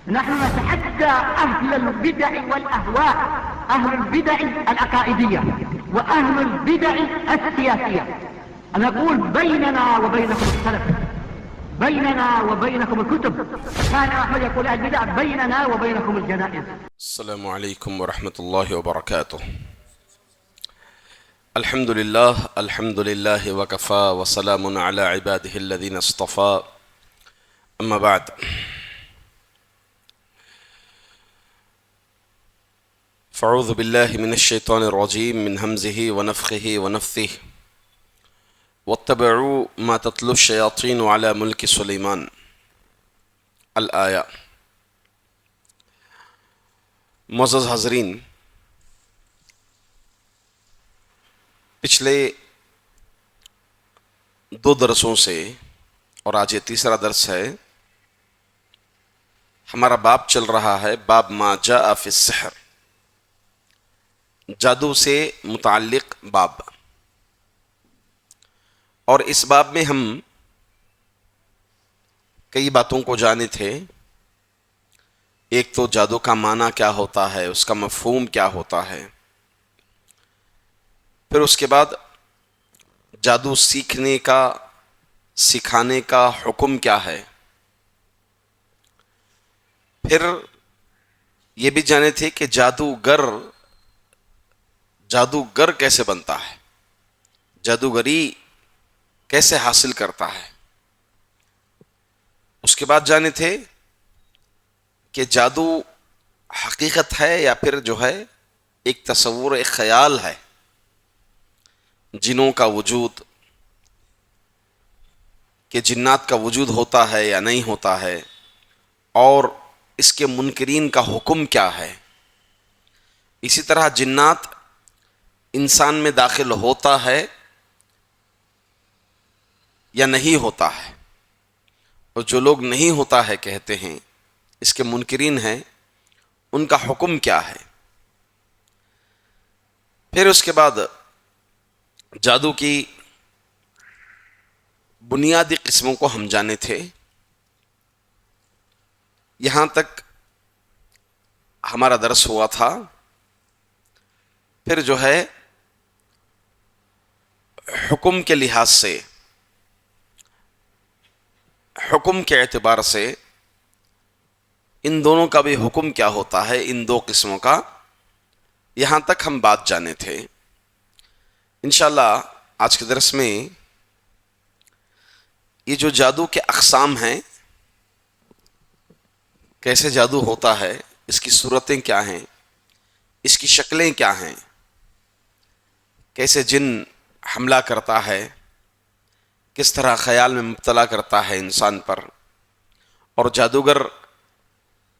نحن نتحدى أهل البدع والأهواء، أهل البدع العقائدية وأهل البدع السياسية. نقول بيننا وبينكم السلف، بيننا وبينكم الكتب. كان أحمد يقول البدع بيننا وبينكم الجنائز. السلام عليكم ورحمة الله وبركاته. الحمد لله وكفى وسلام على عباده الذين اصطفى. أما بعد، فأعوذ بالله من الشيطان الرجيم من همزه ونفخه ونفثه. واتبعوا ما تتلو الشياطين على ملك سليمان الآية۔ معزز حاضرین، پچھلے 2 درسوں سے اور آج یہ تیسرا درس ہے، ہمارا باب چل رہا ہے باب ما جاء فی السحر، جادو سے متعلق باب۔ اور اس باب میں ہم کئی باتوں کو جانے تھے۔ ایک تو جادو کا معنی کیا ہوتا ہے، اس کا مفہوم کیا ہوتا ہے، پھر اس کے بعد جادو سیکھنے کا، سکھانے کا حکم کیا ہے، پھر یہ بھی جانے تھے کہ جادوگر کیسے بنتا ہے، جادوگری کیسے حاصل کرتا ہے۔ اس کے بعد جانے تھے کہ جادو حقیقت ہے یا پھر جو ہے ایک تصور، ایک خیال ہے، جنوں کا وجود، کہ جنات کا وجود ہوتا ہے یا نہیں ہوتا ہے، اور اس کے منکرین کا حکم کیا ہے۔ اسی طرح جنات انسان میں داخل ہوتا ہے یا نہیں ہوتا ہے، اور جو لوگ نہیں ہوتا ہے کہتے ہیں، اس کے منکرین ہیں، ان کا حکم کیا ہے۔ پھر اس کے بعد جادو کی بنیادی قسموں کو ہم جانے تھے۔ یہاں تک ہمارا درس ہوا تھا۔ پھر جو ہے حکم کے لحاظ سے، حکم کے اعتبار سے ان دونوں کا بھی حکم کیا ہوتا ہے، ان 2 قسموں کا، یہاں تک ہم بات جانے تھے۔ انشاءاللہ آج کے درس میں یہ جو جادو کے اقسام ہیں، کیسے جادو ہوتا ہے، اس کی صورتیں کیا ہیں، اس کی شکلیں کیا ہیں، کیسے جن حملہ کرتا ہے، کس طرح خیال میں مبتلا کرتا ہے انسان پر، اور جادوگر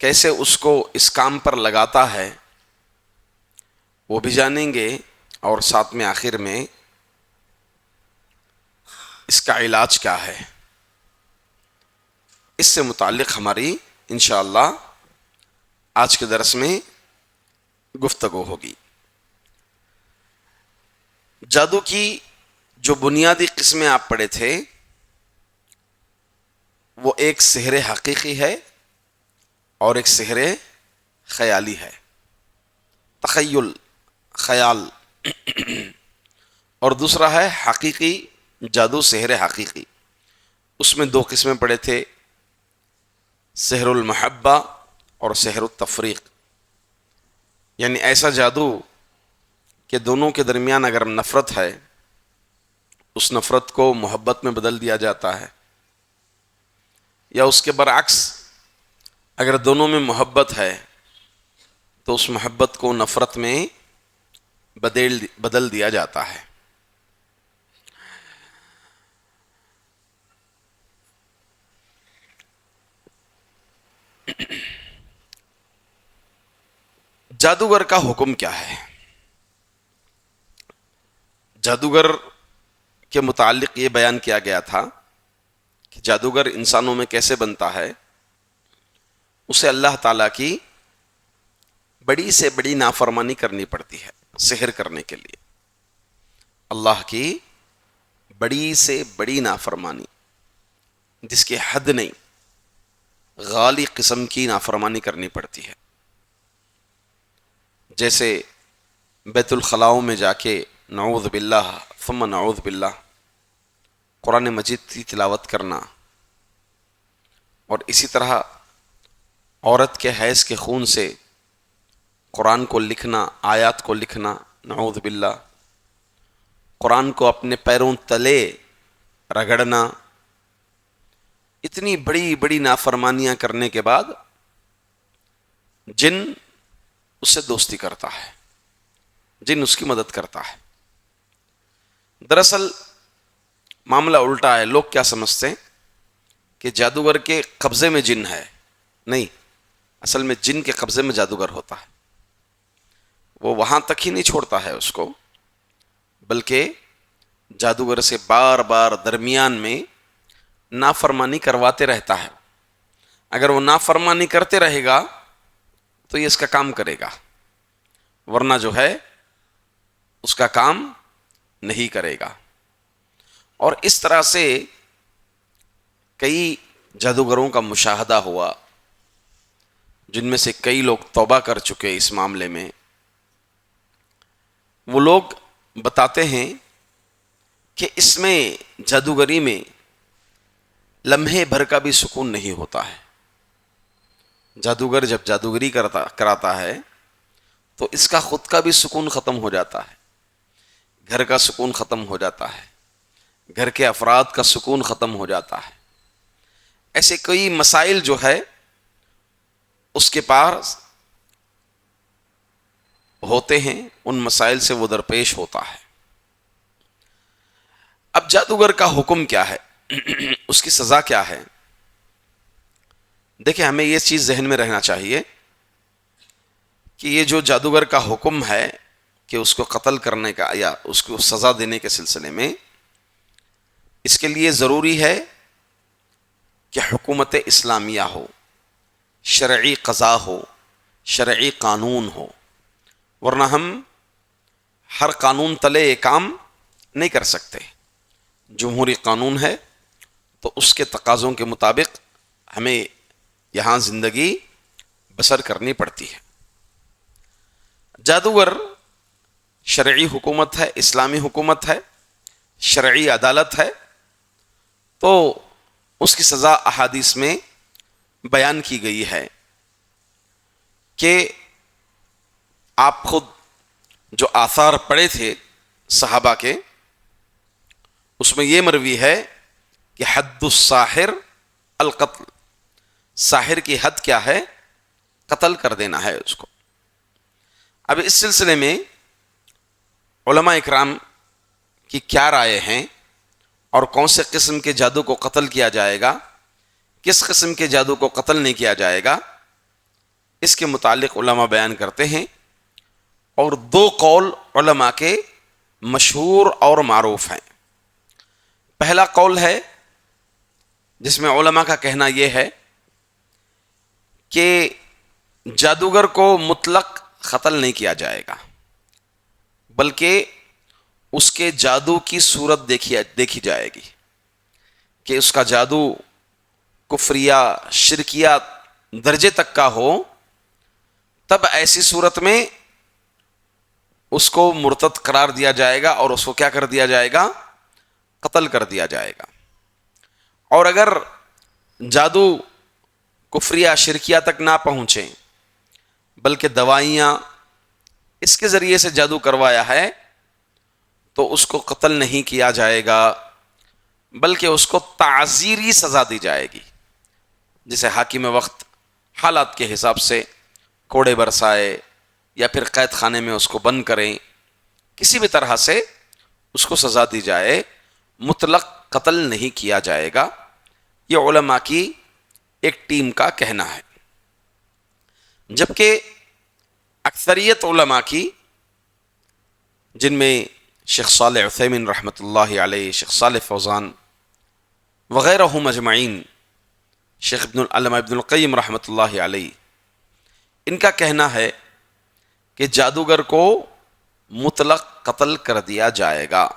کیسے اس کو اس کام پر لگاتا ہے، وہ بھی جانیں گے۔ اور ساتھ میں آخر میں اس کا علاج کیا ہے، اس سے متعلق ہماری انشاءاللہ آج کے درس میں گفتگو ہوگی۔ جادو کی جو بنیادی قسمیں آپ پڑھے تھے، وہ ایک سحر حقیقی ہے اور ایک سحر خیالی ہے، تخیل، خیال، اور دوسرا ہے حقیقی جادو، سحر حقیقی۔ اس میں 2 قسمیں پڑھے تھے، سحر المحبہ اور سحر التفریق، یعنی ایسا جادو کہ دونوں کے درمیان اگر نفرت ہے، اس نفرت کو محبت میں بدل دیا جاتا ہے، یا اس کے برعکس اگر دونوں میں محبت ہے تو اس محبت کو نفرت میں بدل دیا جاتا ہے۔ جادوگر کا حکم کیا ہے؟ جادوگر کے متعلق یہ بیان کیا گیا تھا کہ جادوگر انسانوں میں کیسے بنتا ہے۔ اسے اللہ تعالیٰ کی بڑی سے بڑی نافرمانی کرنی پڑتی ہے سحر کرنے کے لیے، اللہ کی بڑی سے بڑی نافرمانی جس کی حد نہیں، غالی قسم کی نافرمانی کرنی پڑتی ہے، جیسے بیت الخلاؤں میں جا کے نعوذ باللہ ثم نعوذ باللہ قرآن مجید کی تلاوت کرنا، اور اسی طرح عورت کے حیض کے خون سے قرآن کو لکھنا، آیات کو لکھنا، نعوذ باللہ قرآن کو اپنے پیروں تلے رگڑنا، اتنی بڑی بڑی نافرمانیاں کرنے کے بعد جن اس سے دوستی کرتا ہے، جن اس کی مدد کرتا ہے۔ دراصل معاملہ الٹا ہے، لوگ کیا سمجھتے ہیں کہ جادوگر کے قبضے میں جن ہے، نہیں، اصل میں جن کے قبضے میں جادوگر ہوتا ہے۔ وہ وہاں تک ہی نہیں چھوڑتا ہے اس کو، بلکہ جادوگر سے بار بار درمیان میں نافرمانی کرواتے رہتا ہے۔ اگر وہ نافرمانی کرتے رہے گا تو یہ اس کا کام کرے گا، ورنہ جو ہے اس کا کام نہیں کرے گا۔ اور اس طرح سے کئی جادوگروں کا مشاہدہ ہوا، جن میں سے کئی لوگ توبہ کر چکے اس معاملے میں۔ وہ لوگ بتاتے ہیں کہ اس میں جادوگری میں لمحے بھر کا بھی سکون نہیں ہوتا ہے۔ جادوگر جب جادوگری کراتا ہے تو اس کا خود کا بھی سکون ختم ہو جاتا ہے، گھر کا سکون ختم ہو جاتا ہے، گھر کے افراد کا سکون ختم ہو جاتا ہے۔ ایسے کئی مسائل جو ہے اس کے پاس ہوتے ہیں، ان مسائل سے وہ درپیش ہوتا ہے۔ اب جادوگر کا حکم کیا ہے، اس کی سزا کیا ہے؟ دیکھیں، ہمیں یہ چیز ذہن میں رہنا چاہیے کہ یہ جو جادوگر کا حکم ہے کہ اس کو قتل کرنے کا یا اس کو سزا دینے کے سلسلے میں، اس کے لیے ضروری ہے کہ حکومت اسلامیہ ہو، شرعی قضا ہو، شرعی قانون ہو، ورنہ ہم ہر قانون تلے یہ کام نہیں کر سکتے۔ جمہوری قانون ہے تو اس کے تقاضوں کے مطابق ہمیں یہاں زندگی بسر کرنی پڑتی ہے۔ جادوگر شرعی حکومت ہے، اسلامی حکومت ہے، شرعی عدالت ہے، تو اس کی سزا احادیث میں بیان کی گئی ہے کہ آپ خود جو آثار پڑھے تھے صحابہ کے، اس میں یہ مروی ہے کہ حد الساحر القتل، ساحر کی حد کیا ہے؟ قتل کر دینا ہے اس کو۔ اب اس سلسلے میں علماء اکرام کی کیا رائے ہیں اور کون سے قسم کے جادو کو قتل کیا جائے گا، کس قسم کے جادو کو قتل نہیں کیا جائے گا، اس کے متعلق علماء بیان کرتے ہیں، اور دو قول علماء کے مشہور اور معروف ہیں۔ پہلا قول ہے جس میں علماء کا کہنا یہ ہے کہ جادوگر کو مطلق قتل نہیں کیا جائے گا، بلکہ اس کے جادو کی صورت دیکھی جائے گی کہ اس کا جادو کفریہ شرکیہ درجے تک کا ہو، تب ایسی صورت میں اس کو مرتد قرار دیا جائے گا اور اس کو کیا کر دیا جائے گا؟ قتل کر دیا جائے گا۔ اور اگر جادو کفریہ شرکیہ تک نہ پہنچے، بلکہ دوائیاں اس کے ذریعے سے جادو کروایا ہے، تو اس کو قتل نہیں کیا جائے گا، بلکہ اس کو تعزیری سزا دی جائے گی، جسے حاکم وقت حالات کے حساب سے کوڑے برسائے یا پھر قید خانے میں اس کو بند کریں، کسی بھی طرح سے اس کو سزا دی جائے، مطلق قتل نہیں کیا جائے گا۔ یہ علماء کی ایک ٹیم کا کہنا ہے، جبکہ اکثریت علماء کی، جن میں شیخ صالح عثیمین رحمۃ اللہ علیہ، شیخ صالح فوزان وغیرہ مجمعین، شیخ علامہ ابن القیم رحمۃ اللہ علیہ، ان کا کہنا ہے کہ جادوگر کو مطلق قتل کر دیا جائے گا،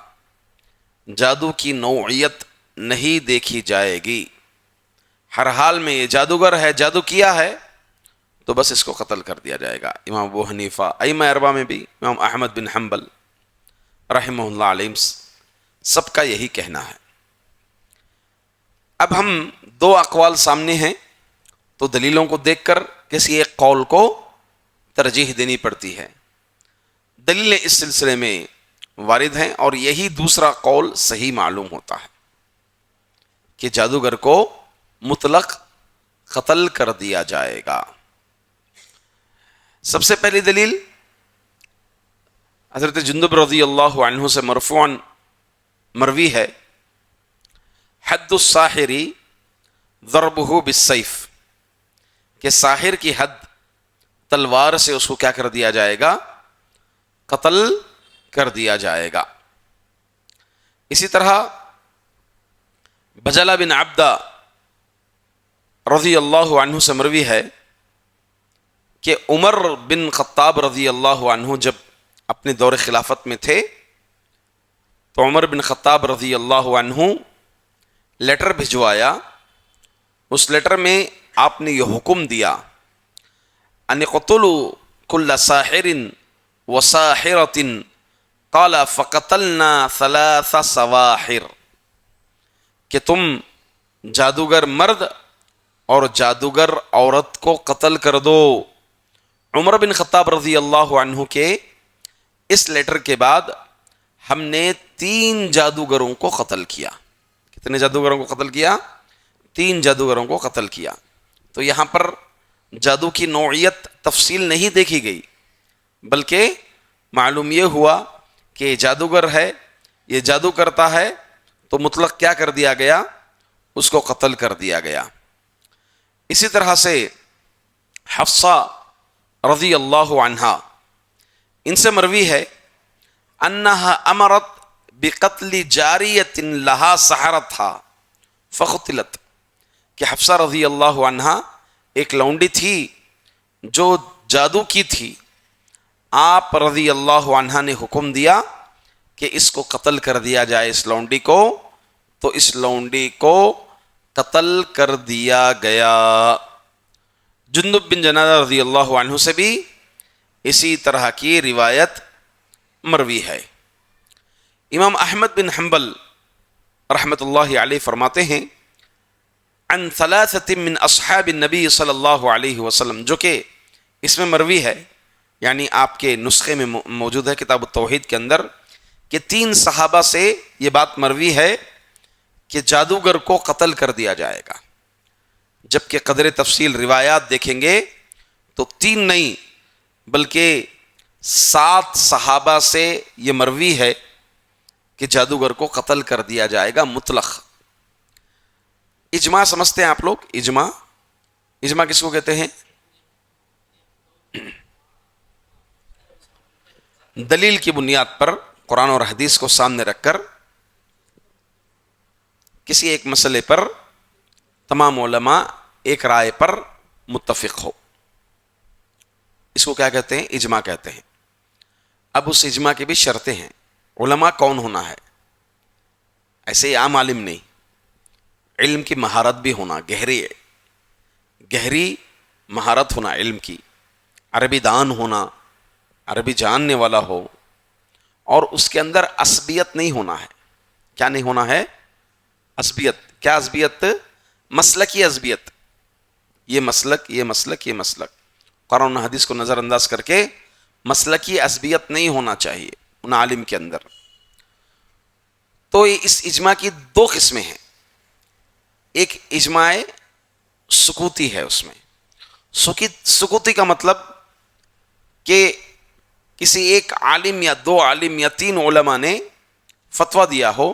جادو کی نوعیت نہیں دیکھی جائے گی، ہر حال میں یہ جادوگر ہے، جادو کیا ہے، تو بس اس کو قتل کر دیا جائے گا۔ امام ابو حنیفہ، ائمہ اربعہ میں بھی امام احمد بن حنبل رحمہ اللہ علیہ سب کا یہی کہنا ہے۔ اب ہم دو اقوال سامنے ہیں، تو دلیلوں کو دیکھ کر کسی ایک قول کو ترجیح دینی پڑتی ہے۔ دلیلیں اس سلسلے میں وارد ہیں، اور یہی دوسرا قول صحیح معلوم ہوتا ہے کہ جادوگر کو مطلق قتل کر دیا جائے گا۔ سب سے پہلی دلیل حضرت جندب رضی اللہ عنہ سے مرفوعاً مروی ہے، حد الساحر ضربہ بالسیف، کہ ساحر کی حد تلوار سے اس کو کیا کر دیا جائے گا؟ قتل کر دیا جائے گا۔ اسی طرح بجلہ بن عبدہ رضی اللہ عنہ سے مروی ہے کہ عمر بن خطاب رضی اللہ عنہ جب اپنے دور خلافت میں تھے، تو عمر بن خطاب رضی اللہ عنہ لیٹر بھجوایا۔ اس لیٹر میں آپ نے یہ حکم دیا، ان قتلوا کل ساحر وساحرۃ، قال فقتلنا ثلاث سواحر، کہ تم جادوگر مرد اور جادوگر عورت کو قتل کر دو۔ عمر بن خطاب رضی اللہ عنہ کے اس لیٹر کے بعد ہم نے 3 جادوگروں کو قتل کیا۔ کتنے جادوگروں کو قتل کیا؟ 3 جادوگروں کو قتل کیا۔ تو یہاں پر جادو کی نوعیت تفصیل نہیں دیکھی گئی، بلکہ معلوم یہ ہوا کہ یہ جادوگر ہے، یہ جادو کرتا ہے، تو مطلق کیا کر دیا گیا؟ اس کو قتل کر دیا گیا۔ اسی طرح سے حفصہ رضی اللہ عنہا، ان سے مروی ہے انہا امرت بقتل جاریۃ لہا سحرتھا فقتلت، کہ حفصہ رضی اللہ عنہا ایک لونڈی تھی جو جادو کی تھی، آپ رضی اللہ عنہ نے حکم دیا کہ اس کو قتل کر دیا جائے، اس لونڈی کو، تو اس لونڈی کو قتل کر دیا گیا۔ جندب بن جنادہ رضی اللہ عنہ سے بھی اسی طرح کی روایت مروی ہے۔ امام احمد بن حنبل رحمۃ اللہ علیہ فرماتے ہیں عن ثلاثۃ من اصحاب النبی صلی اللہ علیہ وسلم، جو کہ اس میں مروی ہے، یعنی آپ کے نسخے میں موجود ہے کتاب التوحید کے اندر، کہ 3 صحابہ سے یہ بات مروی ہے کہ جادوگر کو قتل کر دیا جائے گا، جبکہ قدر تفصیل روایات دیکھیں گے تو 3 نہیں بلکہ 7 صحابہ سے یہ مروی ہے کہ جادوگر کو قتل کر دیا جائے گا مطلق۔ اجماع سمجھتے ہیں آپ لوگ؟ اجماع کس کو کہتے ہیں؟ دلیل کی بنیاد پر قرآن اور حدیث کو سامنے رکھ کر کسی ایک مسئلے پر تمام علماء ایک رائے پر متفق ہو، اس کو کیا کہتے ہیں؟ اجماع کہتے ہیں۔ اب اس اجماع کی بھی شرطیں ہیں۔ علماء کون ہونا ہے؟ ایسے ہی عام عالم نہیں، علم کی مہارت بھی ہونا، گہری مہارت ہونا علم کی، عربی دان ہونا، عربی جاننے والا ہو، اور اس کے اندر عصبیت نہیں ہونا ہے۔ کیا نہیں ہونا ہے؟ عصبیت۔ کیا عصبیت؟ مسلکی عصبیت، یہ مسلک، یہ مسلک، یہ مسلک، قرآن و حدیث کو نظر انداز کر کے مسلکی عصبیت نہیں ہونا چاہیے ان عالم کے اندر۔ تو اس اجماع کی 2 قسمیں ہیں، ایک اجماع سکوتی ہے، اس میں سکوتی کا مطلب کہ کسی ایک عالم یا 2 عالم یا 3 علماء نے فتویٰ دیا ہو،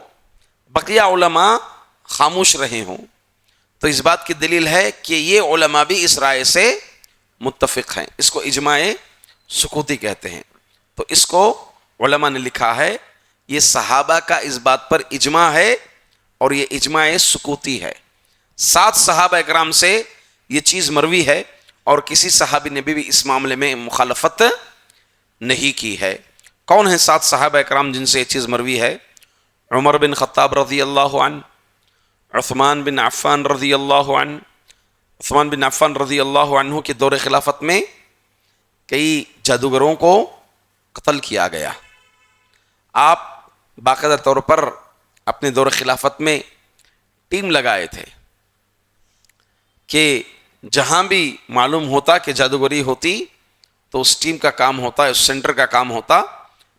بقیہ علماء خاموش رہے ہوں، تو اس بات کی دلیل ہے کہ یہ علماء بھی اس رائے سے متفق ہیں، اس کو اجماع سکوتی کہتے ہیں۔ تو اس کو علماء نے لکھا ہے یہ صحابہ کا اس بات پر اجماع ہے، اور یہ اجماع سکوتی ہے۔ 7 صحابہ اکرام سے یہ چیز مروی ہے، اور کسی صحابی نے بھی اس معاملے میں مخالفت نہیں کی ہے۔ کون ہیں 7 صحابہ اکرام جن سے یہ چیز مروی ہے؟ عمر بن خطاب رضی اللہ عنہ، عثمان بن عفان رضی اللہ عنہ، عثمان بن عفان رضی اللہ عنہ کے دور خلافت میں کئی جادوگروں کو قتل کیا گیا۔ آپ باقاعدہ طور پر اپنے دور خلافت میں ٹیم لگائے تھے کہ جہاں بھی معلوم ہوتا کہ جادوگری ہوتی تو اس ٹیم کا کام ہوتا، اس سینٹر کا کام ہوتا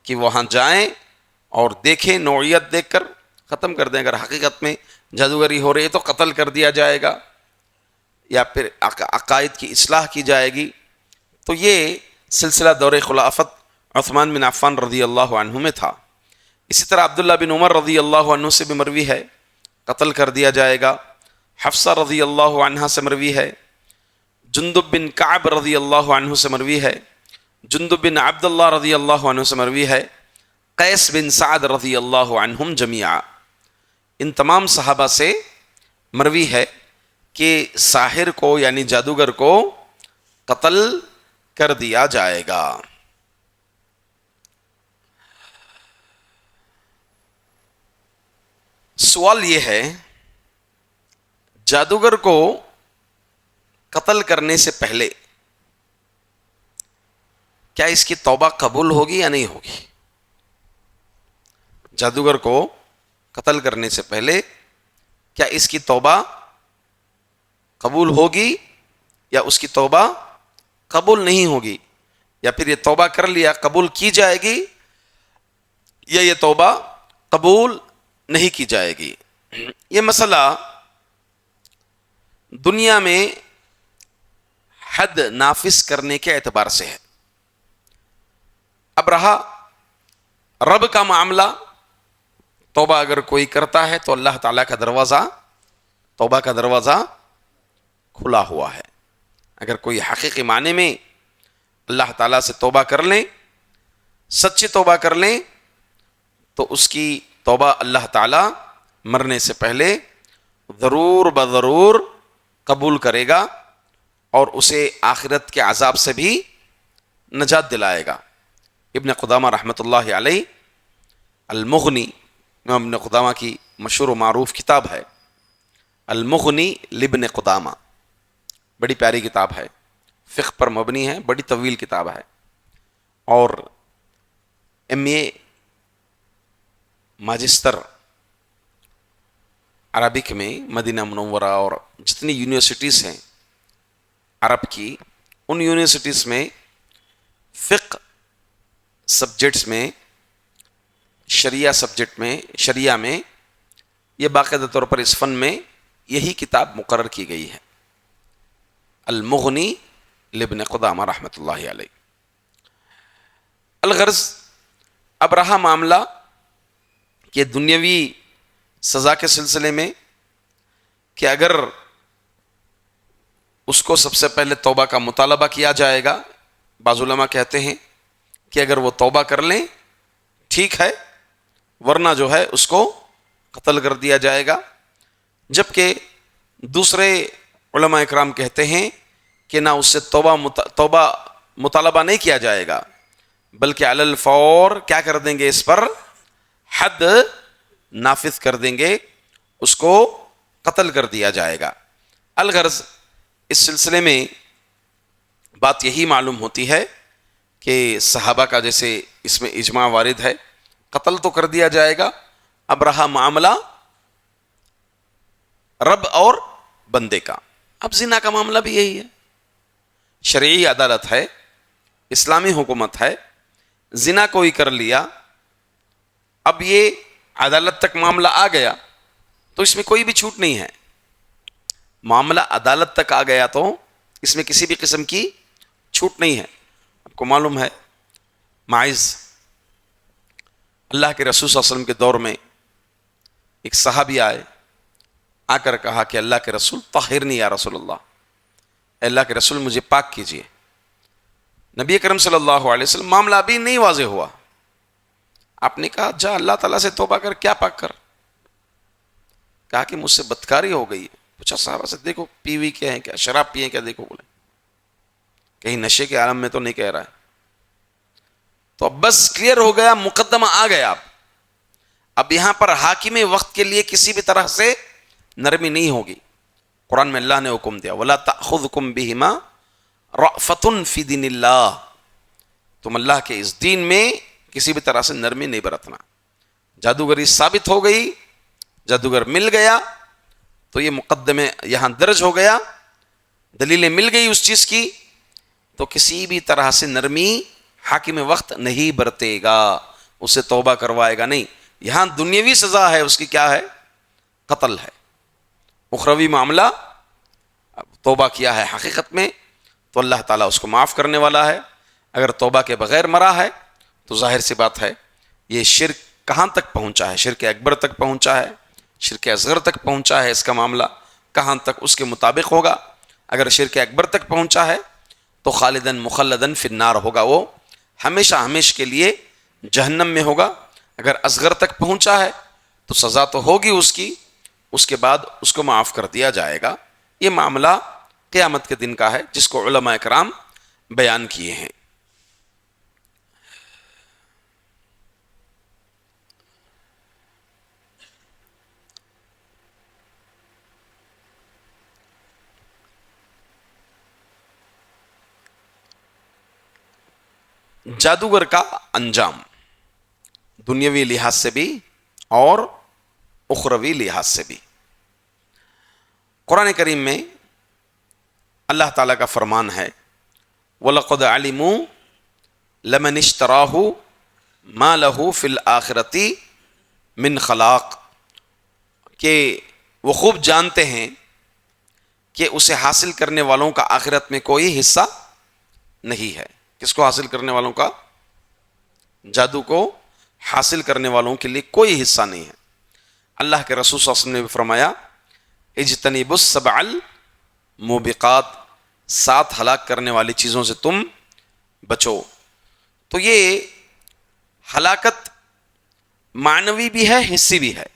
کہ وہاں جائیں اور دیکھیں، نوعیت دیکھ کر ختم کر دیں۔ اگر حقیقت میں جادوگری ہو رہی ہے تو قتل کر دیا جائے گا یا پھر عقائد کی اصلاح کی جائے گی۔ تو یہ سلسلہ دور خلافت عثمان بن عفان رضی اللہ عنہ میں تھا۔ اسی طرح عبداللہ بن عمر رضی اللہ عنہ سے بھی مروی ہے قتل کر دیا جائے گا۔ حفصہ رضی اللہ عنہ سے مروی ہے، جندب بن کعب رضی اللہ عنہ سے مروی ہے، جندب بن عبداللہ رضی اللہ عنہ سے مروی ہے، قیس بن سعد رضی اللہ عنہم جمیعا، ان تمام صحابہ سے مروی ہے کہ ساحر کو یعنی جادوگر کو قتل کر دیا جائے گا۔ سوال یہ ہے، جادوگر کو قتل کرنے سے پہلے کیا اس کی توبہ قبول ہوگی یا نہیں ہوگی؟ جادوگر کو قتل کرنے سے پہلے کیا اس کی توبہ قبول ہوگی یا اس کی توبہ قبول نہیں ہوگی، یا پھر یہ توبہ کر لیا قبول کی جائے گی یا یہ توبہ قبول نہیں کی جائے گی؟ یہ مسئلہ دنیا میں حد نافذ کرنے کے اعتبار سے ہے۔ اب رہا رب کا معاملہ، توبہ اگر کوئی کرتا ہے تو اللہ تعالیٰ کا دروازہ، توبہ کا دروازہ کھلا ہوا ہے۔ اگر کوئی حقیقی معنی میں اللہ تعالیٰ سے توبہ کر لیں، سچی توبہ کر لیں، تو اس کی توبہ اللہ تعالیٰ مرنے سے پہلے ضرور بضرور قبول کرے گا اور اسے آخرت کے عذاب سے بھی نجات دلائے گا۔ ابن قدامہ رحمۃ اللہ علیہ المغنی، ابن قدامہ کی مشہور و معروف کتاب ہے المغنی لابن قدامہ، بڑی پیاری کتاب ہے، فقہ پر مبنی ہے، بڑی طویل کتاب ہے، اور ایم ماجسٹر عربک میں مدینہ منورہ اور جتنی یونیورسٹیز ہیں عرب کی، ان یونیورسٹیز میں فقہ سبجیکٹس میں، شریعہ سبجیکٹ میں، شریعہ میں یہ باقاعدہ طور پر اس فن میں یہی کتاب مقرر کی گئی ہے، المغنی لابن قدامہ رحمۃ اللہ علیہ۔ الغرض اب رہا معاملہ کہ دنیاوی سزا کے سلسلے میں کہ اگر اس کو سب سے پہلے توبہ کا مطالبہ کیا جائے گا، بعض علماء کہتے ہیں کہ اگر وہ توبہ کر لیں ٹھیک ہے، ورنہ جو ہے اس کو قتل کر دیا جائے گا، جبکہ دوسرے علماء اکرام کہتے ہیں کہ نہ اس سے توبہ مطالبہ نہیں کیا جائے گا، بلکہ علی الفور کیا کر دیں گے، اس پر حد نافذ کر دیں گے، اس کو قتل کر دیا جائے گا۔ الغرض اس سلسلے میں بات یہی معلوم ہوتی ہے کہ صحابہ کا جیسے اس میں اجماع وارد ہے، قتل تو کر دیا جائے گا۔ اب رہا معاملہ رب اور بندے کا، اب زنا کا معاملہ بھی یہی ہے، شرعی عدالت ہے، اسلامی حکومت ہے، زنا کوئی کر لیا، اب یہ عدالت تک معاملہ آ گیا تو اس میں کوئی بھی چھوٹ نہیں ہے، معاملہ عدالت تک آ گیا تو اس میں کسی بھی قسم کی چھوٹ نہیں ہے۔ آپ کو معلوم ہے معاذ اللہ کے رسول صلی اللہ علیہ وسلم کے دور میں ایک صحابی آئے، آ کر کہا کہ اللہ کے رسول طہرنی یا رسول اللہ، اے اللہ کے رسول مجھے پاک کیجئے۔ نبی کرم صلی اللہ علیہ وسلم، معاملہ ابھی نہیں واضح ہوا، آپ نے کہا جا اللہ تعالیٰ سے توبہ کر، کیا پاک کر؟ کہا کہ مجھ سے بدکاری ہو گئی ہے۔ پوچھا صحابہ سے، دیکھو پی وی کیا ہے، کیا شراب پیے کیا، دیکھو بولے کہیں نشے کے عالم میں تو نہیں کہہ رہا ہے۔ تو اب بس کلیئر ہو گیا، مقدمہ آ گیا۔ اب یہاں پر حاکم وقت کے لیے کسی بھی طرح سے نرمی نہیں ہوگی. قرآن میں اللہ نے حکم دیا وَلَا تَأْخُذْكُمْ بِهِمَا رَأْفَةٌ فِي دِينِ اللَّهِ, تم اللہ کے اس دین میں کسی بھی طرح سے نرمی نہیں برتنا. جادوگری ثابت ہو گئی, جادوگر مل گیا تو یہ مقدمے یہاں درج ہو گیا, دلیلیں مل گئی اس چیز کی, تو کسی بھی طرح سے نرمی حاکم وقت نہیں برتے گا, اسے توبہ کروائے گا نہیں. یہاں دنیاوی سزا ہے اس کی, کیا ہے؟ قتل ہے. اخروی معاملہ توبہ کیا ہے حقیقت میں تو اللہ تعالیٰ اس کو معاف کرنے والا ہے. اگر توبہ کے بغیر مرا ہے تو ظاہر سی بات ہے یہ شرک کہاں تک پہنچا ہے, شرک اکبر تک پہنچا ہے, شرک اصغر تک پہنچا ہے. اس کا معاملہ کہاں تک اس کے مطابق ہوگا؟ اگر شرک اکبر تک پہنچا ہے تو خالدن مخلدن فی النار ہوگا, وہ ہمیشہ ہمیشہ کے لیے جہنم میں ہوگا. اگر اصغر تک پہنچا ہے تو سزا تو ہوگی اس کی, اس کے بعد اس کو معاف کر دیا جائے گا. یہ معاملہ قیامت کے دن کا ہے جس کو علماء کرام بیان کیے ہیں. جادوگر کا انجام دنیاوی لحاظ سے بھی اور اخروی لحاظ سے بھی. قرآن کریم میں اللہ تعالیٰ کا فرمان ہے وَلَقَدْ عَلِمُوا لَمَنِ اشْتَرَاهُ مَا لَهُ فِي الْآخِرَةِ مِنْ خَلَاقٍ, کہ وہ خوب جانتے ہیں کہ اسے حاصل کرنے والوں کا آخرت میں کوئی حصہ نہیں ہے. کس کو حاصل کرنے والوں کا؟ جادو کو حاصل کرنے والوں کے لیے کوئی حصہ نہیں ہے. اللہ کے رسول صلی اللہ علیہ وسلم نے بھی فرمایا اجتنبوا السبع الموبقات, 7 ہلاک کرنے والی چیزوں سے تم بچو. تو یہ ہلاکت معنوی بھی ہے, حصی بھی ہے.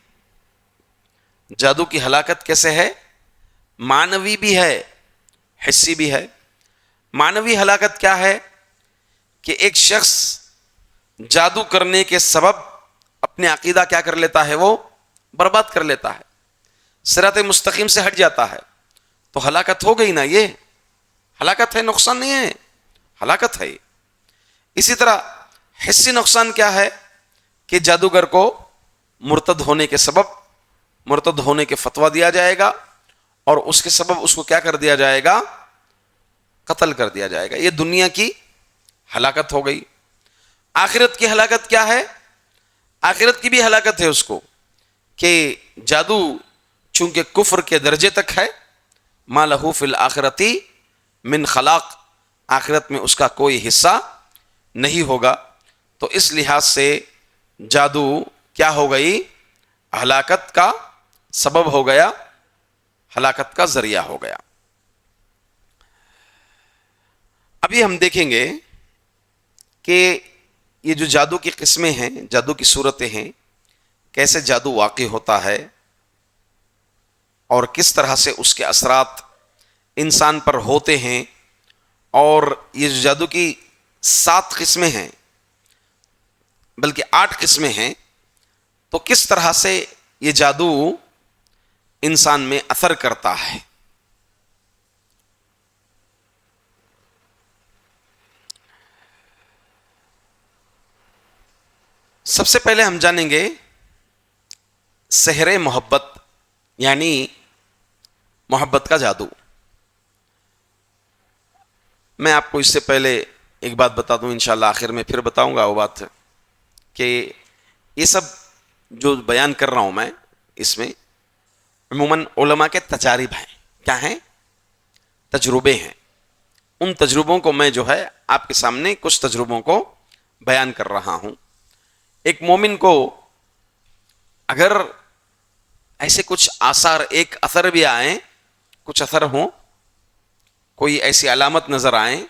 جادو کی ہلاکت کیسے ہے؟ معنوی بھی ہے, حصی بھی ہے. معنوی ہلاکت کیا ہے کہ ایک شخص جادو کرنے کے سبب اپنے عقیدہ کیا کر لیتا ہے, وہ برباد کر لیتا ہے, صراط مستقیم سے ہٹ جاتا ہے. تو ہلاکت ہو گئی نا, یہ ہلاکت ہے, نقصان نہیں ہے, ہلاکت ہے. اسی طرح حصی نقصان کیا ہے کہ جادوگر کو مرتد ہونے کے سبب, مرتد ہونے کے فتویٰ دیا جائے گا اور اس کے سبب اس کو کیا کر دیا جائے گا؟ قتل کر دیا جائے گا. یہ دنیا کی ہلاکت ہو گئی. آخرت کی ہلاکت کیا ہے؟ آخرت کی بھی ہلاکت ہے اس کو کہ جادو چونکہ کفر کے درجے تک ہے, ما لہو فی الآخرتی من خلاق, آخرت میں اس کا کوئی حصہ نہیں ہوگا. تو اس لحاظ سے جادو کیا ہو گئی؟ ہلاکت کا سبب ہو گیا, ہلاکت کا ذریعہ ہو گیا. ابھی ہم دیکھیں گے کہ یہ جو جادو کی قسمیں ہیں, جادو کی صورتیں ہیں, کیسے جادو واقع ہوتا ہے اور کس طرح سے اس کے اثرات انسان پر ہوتے ہیں. اور یہ جو جادو کی 7 قسمیں ہیں, بلکہ 8 قسمیں ہیں, تو کس طرح سے یہ جادو انسان میں اثر کرتا ہے. سب سے پہلے ہم جانیں گے سحر محبت, یعنی محبت کا جادو. میں آپ کو اس سے پہلے ایک بات بتا دوں, انشاءاللہ آخر میں پھر بتاؤں گا وہ بات, کہ یہ سب جو بیان کر رہا ہوں میں, اس میں عموماً علماء کے تجارب ہیں. کیا ہیں؟ تجربے ہیں. ان تجربوں کو میں جو ہے آپ کے سامنے کچھ تجربوں کو بیان کر رہا ہوں. ایک مومن کو اگر ایسے کچھ آثار, ایک اثر بھی آئیں, کچھ اثر ہوں, کوئی ایسی علامت نظر آئیں,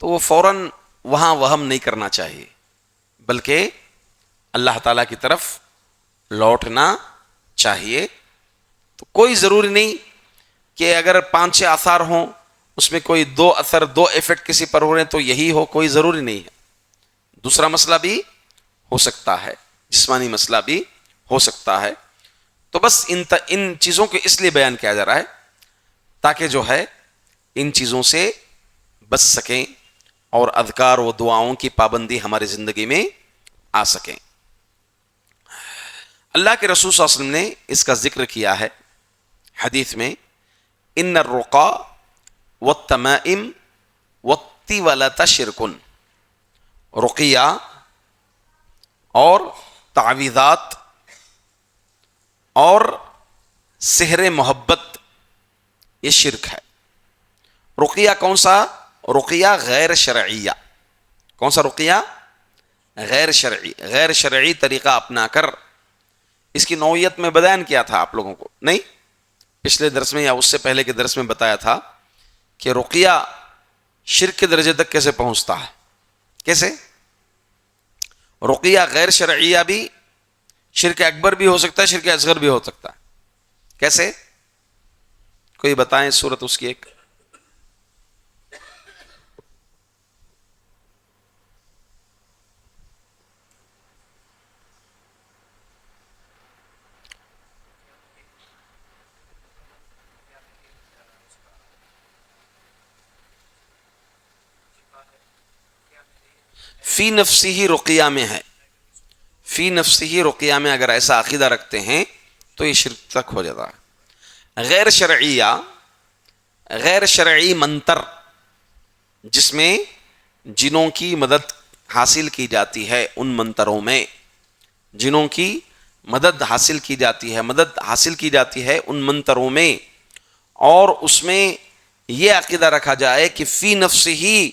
تو وہ فوراً وہاں وہم نہیں کرنا چاہیے, بلکہ اللہ تعالیٰ کی طرف لوٹنا چاہیے. تو کوئی ضروری نہیں کہ اگر 5-6 آثار ہوں اس میں کوئی 2 اثر 2 ایفیکٹ کسی پر ہو رہے ہیں تو یہی ہو, کوئی ضروری نہیں ہے. دوسرا مسئلہ بھی ہو سکتا ہے, جسمانی مسئلہ بھی ہو سکتا ہے. تو بس ان چیزوں کو اس لیے بیان کیا جا رہا ہے تاکہ جو ہے ان چیزوں سے بچ سکیں اور اذکار و دعاؤں کی پابندی ہماری زندگی میں آ سکیں. اللہ کے رسول صلی اللہ علیہ وسلم نے اس کا ذکر کیا ہے حدیث میں، ان الرقا والتمائم والطیولۃ شرک. رقیہ اور تعویذات اور سحر محبت یہ شرک ہے. رقیہ کون سا؟ رقیہ غیر شرعیہ. کون سا رقیہ؟ غیر شرعی. غیر شرعی طریقہ اپنا کر اس کی نوعیت میں بیان کیا تھا آپ لوگوں کو، نہیں پچھلے درس میں یا اس سے پہلے کے درس میں بتایا تھا کہ رقیہ شرک کے درجے تک کیسے پہنچتا ہے. کیسے؟ رقیہ غیر شرعیہ بھی شرک اکبر بھی ہو سکتا ہے، شرک اصغر بھی ہو سکتا ہے. کیسے؟ کوئی بتائیں صورت اس کی ایک. فی نفسی ہی رقیہ میں ہے. فی نفسی ہی رقیہ میں اگر ایسا عقیدہ رکھتے ہیں تو یہ شرک تک ہو جاتا ہے. غیر شرعیہ، غیر شرعی منتر جس میں جنوں کی مدد حاصل کی جاتی ہے، ان منتروں میں جنوں کی مدد حاصل کی جاتی ہے، مدد حاصل کی جاتی ہے ان منتروں میں، اور اس میں یہ عقیدہ رکھا جائے کہ فی نفس ہی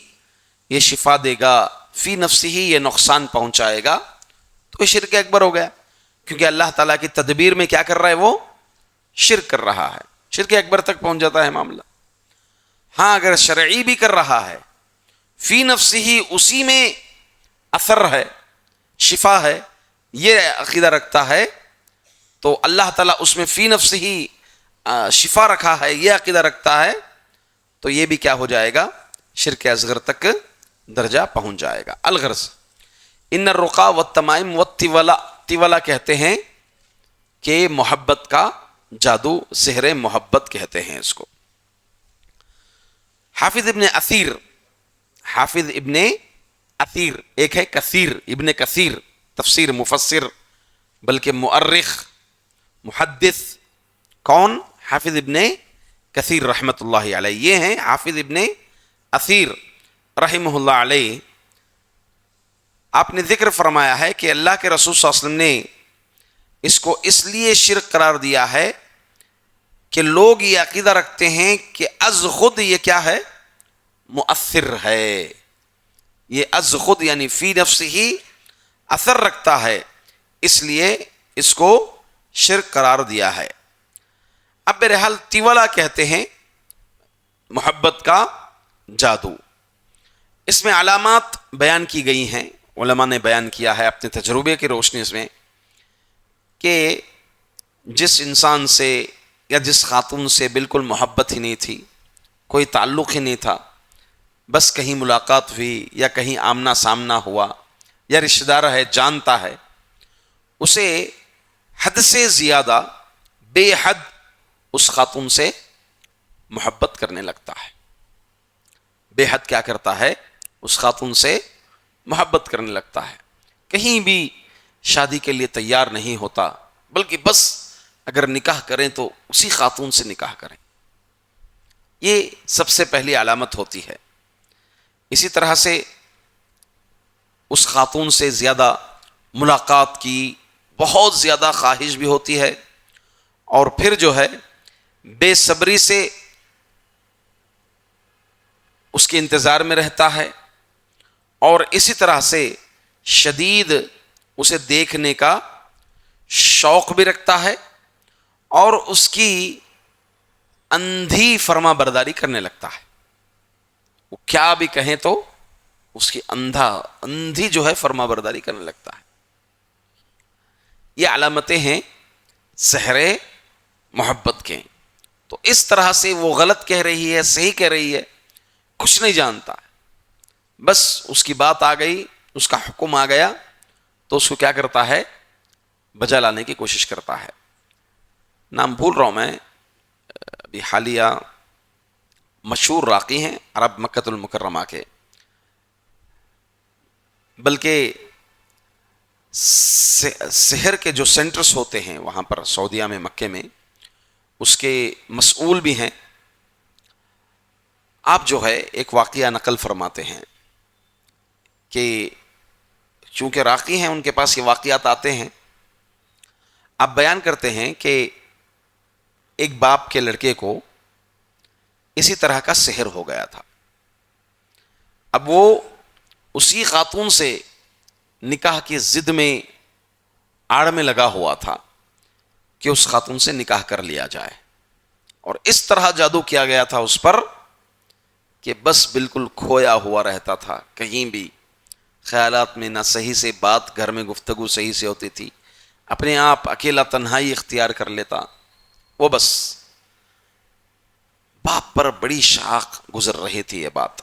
یہ شفا دے گا، فی نفس ہی یہ نقصان پہنچائے گا، تو یہ شرک اکبر ہو گیا. کیونکہ اللہ تعالیٰ کی تدبیر میں کیا کر رہا ہے؟ وہ شرک کر رہا ہے. شرک اکبر تک پہنچ جاتا ہے معاملہ. ہاں اگر شرعی بھی کر رہا ہے، فی نفس ہی اسی میں اثر ہے، شفا ہے، یہ عقیدہ رکھتا ہے، تو اللہ تعالیٰ اس میں فی نفس ہی شفا رکھا ہے، یہ عقیدہ رکھتا ہے، تو یہ بھی کیا ہو جائے گا؟ شرک اصغر تک درجہ پہنچ جائے گا. الغرض ان الرقا والتمائم والطیولہ، طیولہ کہتے ہیں کہ محبت کا جادو، سحر محبت کہتے ہیں اس کو. حافظ ابن اثیر، حافظ ابن اثیر، ایک ہے کثیر، ابن کثیر، تفسیر مفسر بلکہ مؤرخ محدث. کون؟ حافظ ابن کثیر رحمۃ اللہ علیہ. یہ ہیں حافظ ابن اثیر رحمہ اللہ علیہ. آپ نے ذکر فرمایا ہے کہ اللہ کے رسول صلی اللہ علیہ وسلم نے اس کو اس لیے شرک قرار دیا ہے کہ لوگ یہ عقیدہ رکھتے ہیں کہ از خود یہ کیا ہے؟ مؤثر ہے. یہ از خود یعنی فی نفس ہی اثر رکھتا ہے، اس لیے اس کو شرک قرار دیا ہے. اب بہرحال طیولہ کہتے ہیں محبت کا جادو. اس میں علامات بیان کی گئی ہیں، علماء نے بیان کیا ہے اپنے تجربے کی روشنی میں، کہ جس انسان سے یا جس خاتون سے بالکل محبت ہی نہیں تھی، کوئی تعلق ہی نہیں تھا، بس کہیں ملاقات ہوئی یا کہیں آمنا سامنا ہوا یا رشتہ دار ہے جانتا ہے، اسے حد سے زیادہ بے حد اس خاتون سے محبت کرنے لگتا ہے. بے حد کیا کرتا ہے؟ اس خاتون سے محبت کرنے لگتا ہے. کہیں بھی شادی کے لیے تیار نہیں ہوتا، بلکہ بس اگر نکاح کریں تو اسی خاتون سے نکاح کریں. یہ سب سے پہلی علامت ہوتی ہے. اسی طرح سے اس خاتون سے زیادہ ملاقات کی بہت زیادہ خواہش بھی ہوتی ہے، اور پھر جو ہے بے صبری سے اس کے انتظار میں رہتا ہے، اور اسی طرح سے شدید اسے دیکھنے کا شوق بھی رکھتا ہے، اور اس کی اندھی فرما برداری کرنے لگتا ہے. وہ کیا بھی کہیں تو اس کی اندھی جو ہے فرما برداری کرنے لگتا ہے. یہ علامتیں ہیں سحر محبت کے. تو اس طرح سے وہ غلط کہہ رہی ہے، صحیح کہہ رہی ہے، کچھ نہیں جانتا، بس اس کی بات آ گئی، اس کا حکم آ گیا، تو اس کو کیا کرتا ہے؟ بجا لانے کی کوشش کرتا ہے. نام بھول رہا ہوں میں، ابھی حالیہ مشہور راقی ہیں عرب مکۃ المکرمہ کے، بلکہ سحر کے جو سینٹرز ہوتے ہیں وہاں پر سعودیہ میں، مکے میں، اس کے مسئول بھی ہیں. آپ جو ہے ایک واقعہ نقل فرماتے ہیں کہ چونکہ راقی ہیں ان کے پاس یہ واقعات آتے ہیں. آپ بیان کرتے ہیں کہ ایک باپ کے لڑکے کو اسی طرح کا سحر ہو گیا تھا. اب وہ اسی خاتون سے نکاح کی ضد میں آڑ میں لگا ہوا تھا کہ اس خاتون سے نکاح کر لیا جائے، اور اس طرح جادو کیا گیا تھا اس پر کہ بس بالکل کھویا ہوا رہتا تھا، کہیں بھی خیالات میں نہ صحیح سے بات، گھر میں گفتگو صحیح سے ہوتی تھی، اپنے آپ اکیلا تنہائی اختیار کر لیتا. وہ بس باپ پر بڑی شاق گزر رہی تھی. یہ بات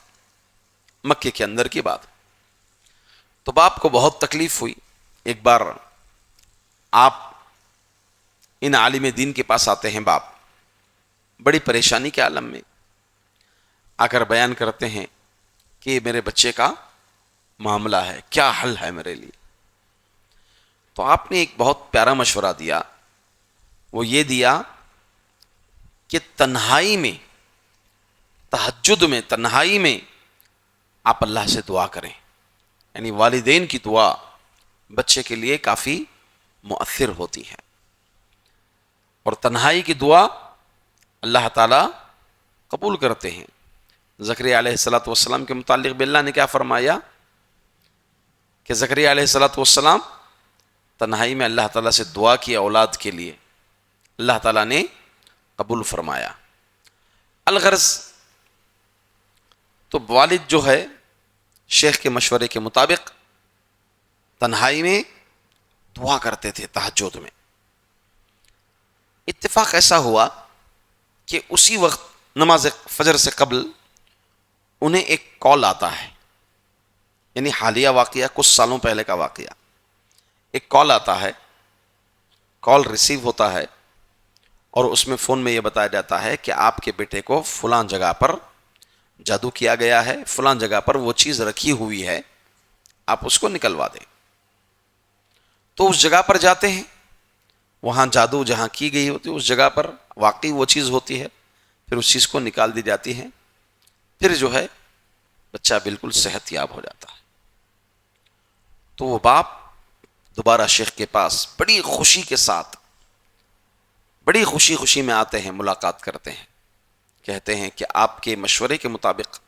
مکے کے اندر کی بات. تو باپ کو بہت تکلیف ہوئی. ایک بار آپ ان عالم دین کے پاس آتے ہیں، باپ بڑی پریشانی کے عالم میں آ کر بیان کرتے ہیں کہ میرے بچے کا معاملہ ہے، کیا حل ہے میرے لیے. تو آپ نے ایک بہت پیارا مشورہ دیا. وہ یہ دیا کہ تنہائی میں، تہجد میں، تنہائی میں آپ اللہ سے دعا کریں. یعنی والدین کی دعا بچے کے لیے کافی مؤثر ہوتی ہے، اور تنہائی کی دعا اللہ تعالی قبول کرتے ہیں. زکریا علیہ الصلوۃ والسلام کے متعلق بھی اللہ نے کیا فرمایا کہ زکریا علیہ الصلوۃ والسلام تنہائی میں اللہ تعالیٰ سے دعا کی اولاد کے لیے، اللہ تعالیٰ نے قبول فرمایا. الغرض تو والد جو ہے شیخ کے مشورے کے مطابق تنہائی میں دعا کرتے تھے تہجد میں. اتفاق ایسا ہوا کہ اسی وقت نماز فجر سے قبل انہیں ایک کال آتا ہے. یعنی حالیہ واقعہ، کچھ سالوں پہلے کا واقعہ. ایک کال آتا ہے، کال ریسیو ہوتا ہے، اور اس میں فون میں یہ بتایا جاتا ہے کہ آپ کے بیٹے کو فلاں جگہ پر جادو کیا گیا ہے، فلاں جگہ پر وہ چیز رکھی ہوئی ہے، آپ اس کو نکلوا دیں. تو اس جگہ پر جاتے ہیں، وہاں جادو جہاں کی گئی ہوتی ہے اس جگہ پر واقعی وہ چیز ہوتی ہے، پھر اس چیز کو نکال دی جاتی ہے، پھر جو ہے بچہ بالکل صحت یاب ہو جاتا ہے. تو وہ باپ دوبارہ شیخ کے پاس بڑی خوشی کے ساتھ، بڑی خوشی میں آتے ہیں، ملاقات کرتے ہیں، کہتے ہیں کہ آپ کے مشورے کے مطابق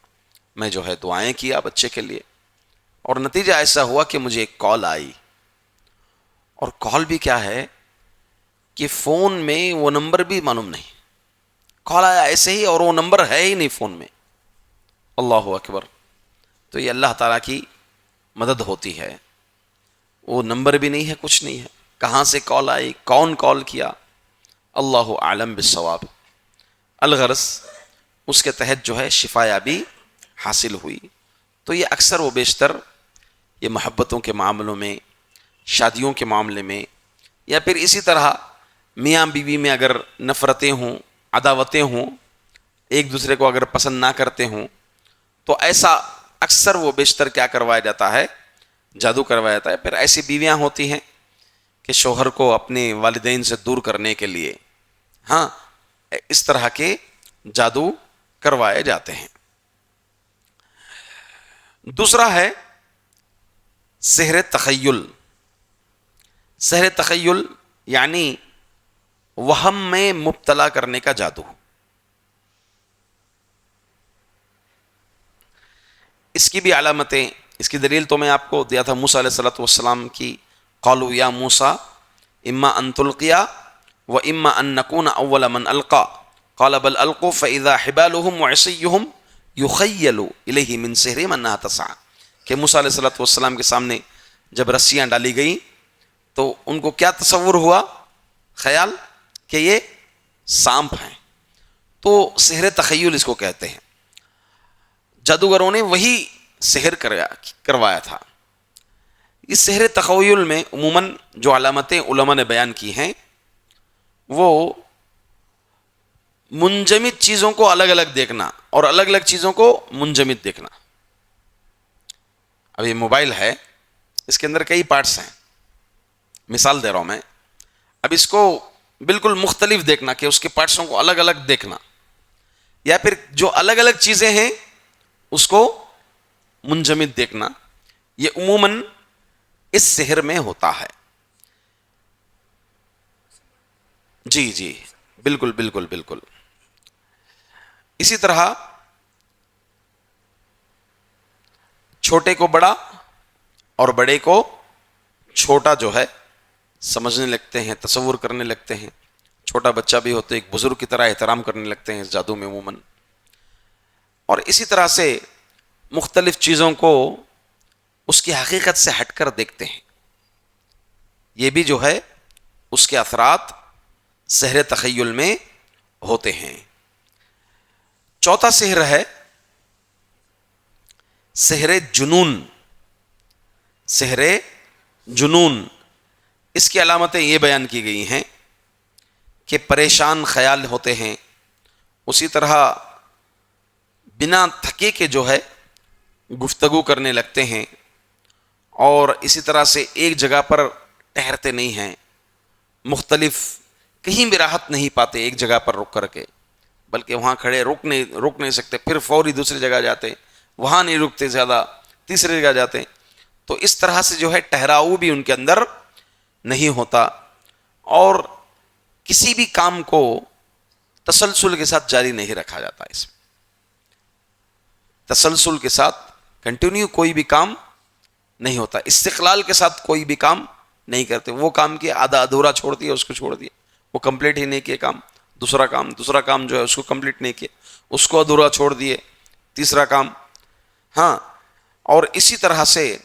میں جو ہے دعائیں کیا بچے کے لیے، اور نتیجہ ایسا ہوا کہ مجھے ایک کال آئی. اور کال بھی کیا ہے کہ فون میں وہ نمبر بھی معلوم نہیں، کال آیا ایسے ہی اور وہ نمبر ہے ہی نہیں فون میں. اللہ اکبر. تو یہ اللہ تعالیٰ کی مدد ہوتی ہے. وہ نمبر بھی نہیں ہے، کچھ نہیں ہے، کہاں سے کال آئی، کون کال کیا، اللہ عالم بالصواب. الغرض اس کے تحت جو ہے شفا یابی حاصل ہوئی. تو یہ اکثر و بیشتر یہ محبتوں کے معاملوں میں، شادیوں کے معاملے میں، یا پھر اسی طرح میاں بیوی میں اگر نفرتیں ہوں، عداوتیں ہوں، ایک دوسرے کو اگر پسند نہ کرتے ہوں، تو ایسا اکثر و بیشتر کیا کروایا جاتا ہے، جادو کروایا جاتا ہے. پھر ایسی بیویاں ہوتی ہیں کہ شوہر کو اپنے والدین سے دور کرنے کے لیے اس طرح کے جادو کروائے جاتے ہیں. دوسرا ہے سحر تخیل. سحر تخیل یعنی وہم میں مبتلا کرنے کا جادو. اس کی بھی علامتیں، اس کی دلیل تو میں آپ کو دیا تھا موسیٰ علیہ السلام کی، قالوا یا موسیٰ اما ان تلقیا و اما ان نکون اول من القا قال بل القوا فاذا حبالهم وعصيهم يخيل الیہ من سحرهم انها تسعى. کہ موسیٰ علیہ السلام کے سامنے جب رسیاں ڈالی گئیں تو ان کو کیا تصور ہوا، خیال کہ یہ سانپ ہیں. تو سحر تخیل اس کو کہتے ہیں. جادوگروں نے وہی سحر کروایا تھا. اس سحر تخیل میں عموماً جو علامتیں علماء نے بیان کی ہیں وہ منجمد چیزوں کو الگ الگ دیکھنا اور الگ الگ چیزوں کو منجمد دیکھنا. اب یہ موبائل ہے، اس کے اندر کئی پارٹس ہیں، مثال دے رہا ہوں میں. اب اس کو بالکل مختلف دیکھنا کہ اس کے پارٹسوں کو الگ الگ دیکھنا، یا پھر جو الگ الگ چیزیں ہیں اس کو منجمد دیکھنا، یہ عموماً اس سحر میں ہوتا ہے. جی جی بالکل بالکل بالکل. اسی طرح چھوٹے کو بڑا اور بڑے کو چھوٹا جو ہے سمجھنے لگتے ہیں، تصور کرنے لگتے ہیں. چھوٹا بچہ بھی ہوتے ایک بزرگ کی طرح احترام کرنے لگتے ہیں اس جادو میں عموماً. اور اسی طرح سے مختلف چیزوں کو اس کی حقیقت سے ہٹ کر دیکھتے ہیں. یہ بھی جو ہے اس کے اثرات سحر تخیل میں ہوتے ہیں. چوتھا سحر ہے سحر جنون. سحر جنون، اس کی علامتیں یہ بیان کی گئی ہیں کہ پریشان خیال ہوتے ہیں، اسی طرح بنا تھکے کے جو ہے گفتگو کرنے لگتے ہیں، اور اسی طرح سے ایک جگہ پر ٹھہرتے نہیں ہیں، مختلف کہیں بھی راحت نہیں پاتے ایک جگہ پر رک کر کے، بلکہ وہاں کھڑے رک نہیں سکتے، پھر فوری دوسری جگہ جاتے، وہاں نہیں رکتے، زیادہ تیسری جگہ جاتے. تو اس طرح سے جو ہے ٹھہراؤ بھی ان کے اندر نہیں ہوتا، اور کسی بھی کام کو تسلسل کے ساتھ جاری نہیں رکھا جاتا. اس میں تسلسل کے ساتھ کنٹینیو کوئی بھی کام نہیں ہوتا، استقلال کے ساتھ کوئی بھی کام نہیں کرتے. وہ کام کیا آدھا ادھورا چھوڑ دیا، اس کو چھوڑ دیا، وہ کمپلیٹ ہی نہیں کیا کام. دوسرا کام جو ہے اس کو کمپلیٹ نہیں کیا، اس کو ادھورا چھوڑ دیے. تیسرا کام. ہاں، اور اسی طرح سے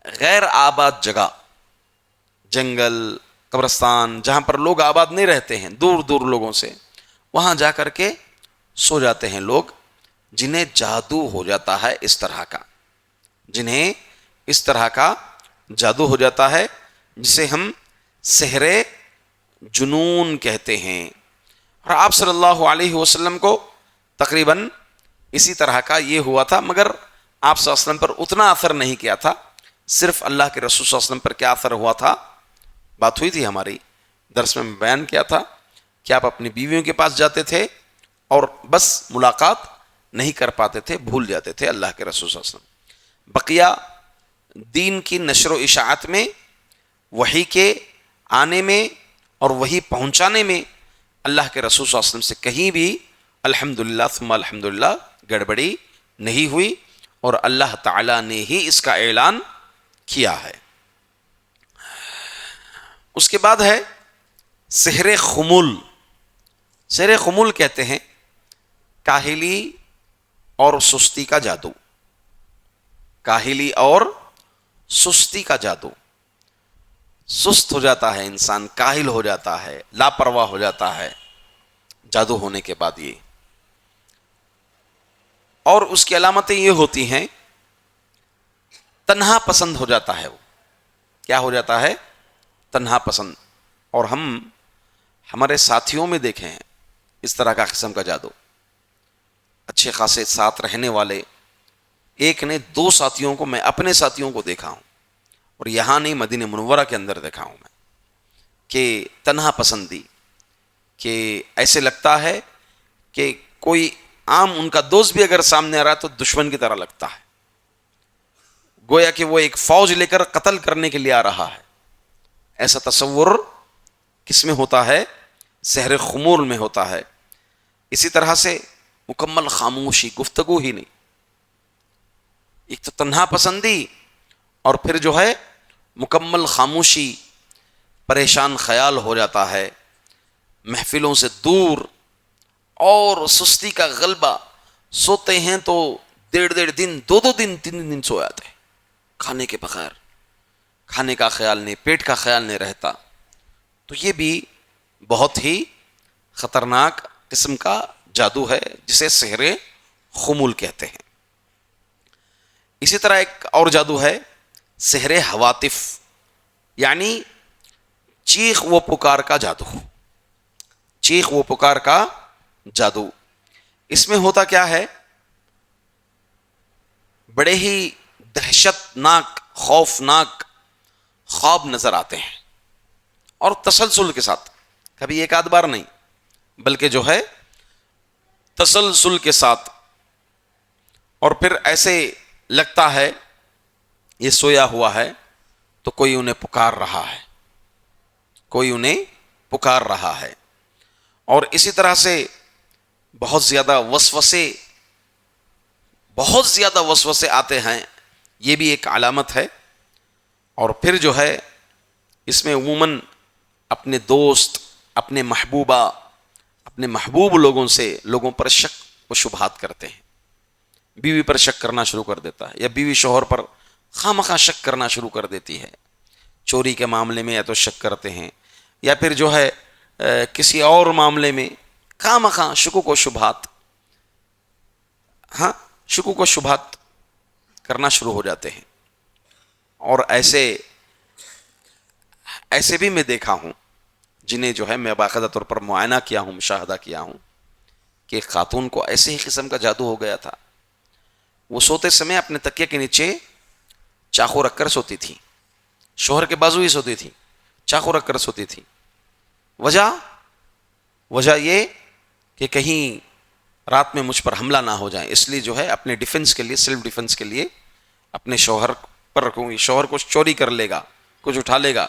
غیر آباد جگہ، جنگل، قبرستان، جہاں پر لوگ آباد نہیں رہتے ہیں، دور دور لوگوں سے، وہاں جا کر کے سو جاتے ہیں لوگ جنہیں جادو ہو جاتا ہے اس طرح کا، جنہیں اس طرح کا جادو ہو جاتا ہے، جسے ہم سحر جنون کہتے ہیں. اور آپ صلی اللہ علیہ وسلم کو تقریباً اسی طرح کا یہ ہوا تھا، مگر آپ صلی اللہ علیہ وسلم پر اتنا اثر نہیں کیا تھا. صرف اللہ کے رسول صلی اللہ علیہ وسلم پر کیا اثر ہوا تھا، بات ہوئی تھی ہماری درس میں بیان کیا تھا کہ آپ اپنی بیویوں کے پاس جاتے تھے اور بس ملاقات نہیں کر پاتے تھے، بھول جاتے تھے اللہ کے رسول صلی اللہ علیہ وسلم. بقیہ دین کی نشر و اشاعت میں، وحی کے آنے میں اور وحی پہنچانے میں اللہ کے رسول صلی اللہ علیہ وسلم سے کہیں بھی الحمدللہ ثم الحمدللہ گڑبڑی نہیں ہوئی، اور اللہ تعالیٰ نے ہی اس کا اعلان کیا ہے. اس کے بعد ہے سحر خمول. سحر خمول کہتے ہیں کاہلی اور سستی کا جادو. کاہلی اور سستی کا جادو. سست ہو جاتا ہے انسان، کاہل ہو جاتا ہے، لاپرواہ ہو جاتا ہے جادو ہونے کے بعد. یہ اور اس کی علامتیں یہ ہوتی ہیں تنہا پسند ہو جاتا ہے. وہ کیا ہو جاتا ہے؟ تنہا پسند. اور ہم ہمارے ساتھیوں میں دیکھے ہیں اس طرح کا قسم کا جادو. اچھے خاصے ساتھ رہنے والے، ایک نے 2 ساتھیوں کو، میں اپنے ساتھیوں کو دیکھا ہوں، اور یہاں نہیں مدینہ منورہ کے اندر دیکھا ہوں میں، کہ تنہا پسندی، کہ ایسے لگتا ہے کہ کوئی عام ان کا دوست بھی اگر سامنے آ رہا ہے تو دشمن کی طرح لگتا ہے، گویا کہ وہ ایک فوج لے کر قتل کرنے کے لیے آ رہا ہے. ایسا تصور کس میں ہوتا ہے؟ سحر خمول میں ہوتا ہے. اسی طرح سے مکمل خاموشی، گفتگو ہی نہیں. ایک تو تنہا پسندی، اور پھر جو ہے مکمل خاموشی، پریشان خیال ہو جاتا ہے، محفلوں سے دور، اور سستی کا غلبہ. سوتے ہیں تو 1.5 دن 2 دن 3 دن سو جاتے ہیں، کھانے کے بغیر، کھانے کا خیال نہیں، پیٹ کا خیال نہیں رہتا. تو یہ بھی بہت ہی خطرناک قسم کا جادو ہے جسے سحر خمول کہتے ہیں. اسی طرح ایک اور جادو ہے سحر ہواتف، یعنی چیخ و پکار کا جادو. چیخ و پکار کا جادو، اس میں ہوتا کیا ہے، بڑے ہی دہشت ناک خوفناک خواب نظر آتے ہیں، اور تسلسل کے ساتھ، کبھی ایک آدھ بار نہیں بلکہ جو ہے تسلسل کے ساتھ، اور پھر ایسے لگتا ہے یہ سویا ہوا ہے تو کوئی انہیں پکار رہا ہے، کوئی انہیں پکار رہا ہے۔ اور اسی طرح سے بہت زیادہ وسوسے آتے ہیں، یہ بھی ایک علامت ہے۔ اور پھر جو ہے اس میں عموماً اپنے دوست، اپنے محبوبہ، اپنے محبوب لوگوں پر شک و شبہات کرتے ہیں۔ بیوی پر شک کرنا شروع کر دیتا ہے، یا بیوی شوہر پر خواہ شک کرنا شروع کر دیتی ہے، چوری کے معاملے میں یا تو شک کرتے ہیں، یا پھر جو ہے کسی اور معاملے میں خواہ شکوک و شبہات، شکوک و شبہات کرنا شروع ہو جاتے ہیں۔ اور ایسے بھی میں دیکھا ہوں جنہیں جو ہے میں باقاعدہ طور پر معائنہ کیا ہوں، مشاہدہ کیا ہوں، کہ ایک خاتون کو ایسے ہی قسم کا جادو ہو گیا تھا، وہ سوتے سمے اپنے تکیے کے نیچے چاقو رکھ کر سوتی تھی، شوہر کے بازو ہی سوتی تھی، چاقو رکھ کر سوتی تھی۔ وجہ یہ کہ کہیں رات میں مجھ پر حملہ نہ ہو جائے، اس لیے جو ہے اپنے ڈیفنس کے لیے، سیلف ڈیفنس کے لیے اپنے شوہر پر رکھوں گی، شوہر کو چوری کر لے گا، کچھ اٹھا لے گا،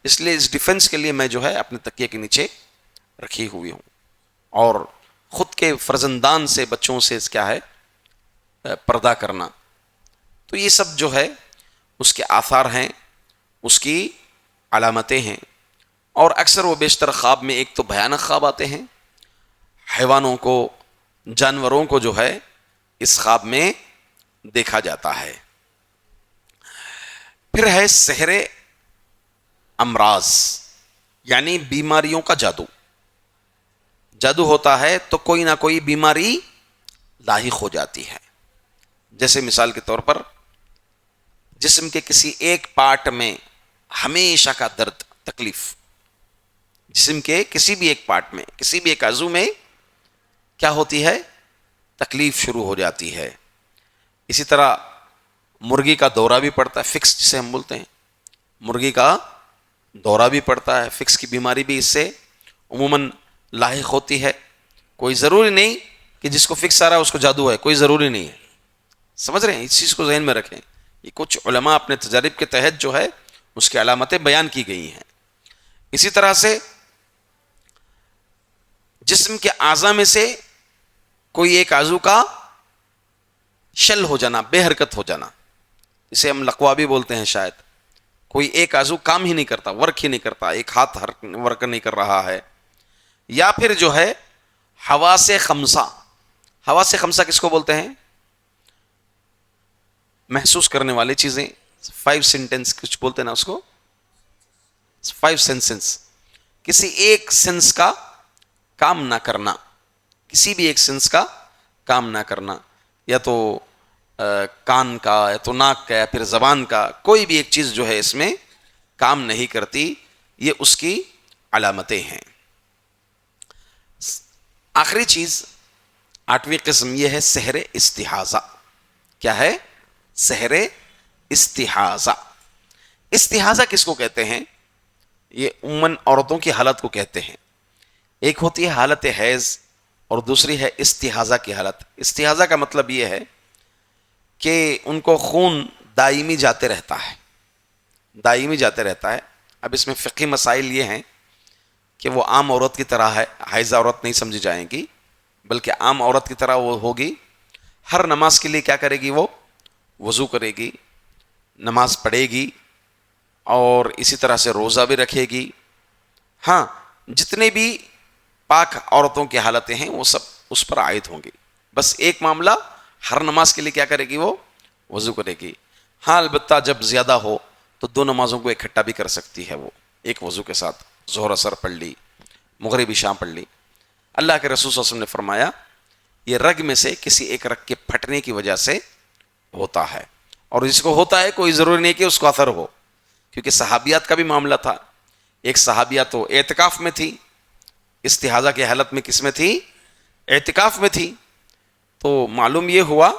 اس لیے اس ڈیفنس کے لیے میں جو ہے اپنے تکیے کے نیچے رکھی ہوئی ہوں۔ اور خود کے فرزندان سے، بچوں سے کیا ہے، پردہ کرنا۔ تو یہ سب جو ہے اس کے آثار ہیں، اس کی علامتیں ہیں۔ اور اکثر و بیشتر خواب میں ایک تو بھیانک خواب آتے ہیں، حیوانوں کو، جانوروں کو جو ہے اس خواب میں دیکھا جاتا ہے۔ پھر ہے سحر امراض، یعنی بیماریوں کا جادو۔ جادو ہوتا ہے تو کوئی نہ کوئی بیماری لاحق ہو جاتی ہے۔ جیسے مثال کے طور پر جسم کے کسی ایک پارٹ میں ہمیشہ کا درد، تکلیف، جسم کے کسی بھی ایک پارٹ میں، کسی بھی ایک عضو میں کیا ہوتی ہے، تکلیف شروع ہو جاتی ہے۔ اسی طرح مرغی کا دورہ بھی پڑتا ہے، فکس جسے ہم بولتے ہیں، مرغی کا دورہ بھی پڑتا ہے، فکس کی بیماری بھی اس سے عموماً لاحق ہوتی ہے۔ کوئی ضروری نہیں کہ جس کو فکس آ رہا ہے اس کو جادو ہے، کوئی ضروری نہیں ہے، سمجھ رہے ہیں، اس چیز کو ذہن میں رکھیں۔ یہ کچھ علماء اپنے تجارب کے تحت جو ہے اس کی علامتیں بیان کی گئی ہیں۔ اسی طرح سے جسم کے اعضاء میں سے کوئی ایک عضو کا شل ہو جانا، بے حرکت ہو جانا، اسے ہم لقوا بھی بولتے ہیں شاید، کوئی ایک عضو کام ہی نہیں کرتا، ورک ہی نہیں کرتا، ایک ہاتھ ورک نہیں کر رہا ہے۔ یا پھر جو ہے حواس خمسہ، حواس خمسہ کس کو بولتے ہیں، محسوس کرنے والی چیزیں، 5 سینٹنس کچھ بولتے ہیں نا اس کو، 5 سینسز، کسی ایک سینس کا کام نہ کرنا، کسی بھی ایک سینس کا کام نہ کرنا، یا تو کان کا، یا تو ناک کا، یا پھر زبان کا، کوئی بھی ایک چیز جو ہے اس میں کام نہیں کرتی، یہ اس کی علامتیں ہیں۔ آخری چیز، 8ویں قسم یہ ہے سحر استحاضہ۔ کیا ہے؟ سحر استحاضہ۔ استحاضہ کس کو کہتے ہیں؟ یہ عموماً عورتوں کی حالت کو کہتے ہیں۔ ایک ہوتی ہے حالت حیض اور دوسری ہے استحاضہ کی حالت۔ استحاضہ کا مطلب یہ ہے کہ ان کو خون دائمی جاتے رہتا ہے، دائمی جاتے رہتا ہے۔ اب اس میں فقہی مسائل یہ ہیں کہ وہ عام عورت کی طرح ہے، حائضہ عورت نہیں سمجھی جائیں گی، بلکہ عام عورت کی طرح وہ ہوگی۔ ہر نماز کے لیے کیا کرے گی؟ وہ وضو کرے گی، نماز پڑھے گی، اور اسی طرح سے روزہ بھی رکھے گی۔ ہاں، جتنے بھی پاک عورتوں کی حالتیں ہیں وہ سب اس پر عائد ہوں گی۔ بس ایک معاملہ، ہر نماز کے لیے کیا کرے گی؟ وہ وضو کرے گی۔ ہاں، البتہ جب زیادہ ہو تو 2 نمازوں کو اکٹھا بھی کر سکتی ہے وہ، ایک وضو کے ساتھ، ظہر اثر پڑھ لی، مغربی شام پڑھ لی۔ اللہ کے رسول صلی اللہ علیہ وسلم نے فرمایا یہ رگ میں سے کسی ایک رگ کے پھٹنے کی وجہ سے ہوتا ہے، اور جس کو ہوتا ہے کوئی ضروری نہیں کہ اس کو اثر ہو، کیونکہ صحابیات کا بھی معاملہ تھا۔ ایک صحابیہ تو اعتکاف میں تھی، استحاضہ کی حالت میں کس میں تھی؟ اعتکاف میں تھی تو معلوم یہ ہوا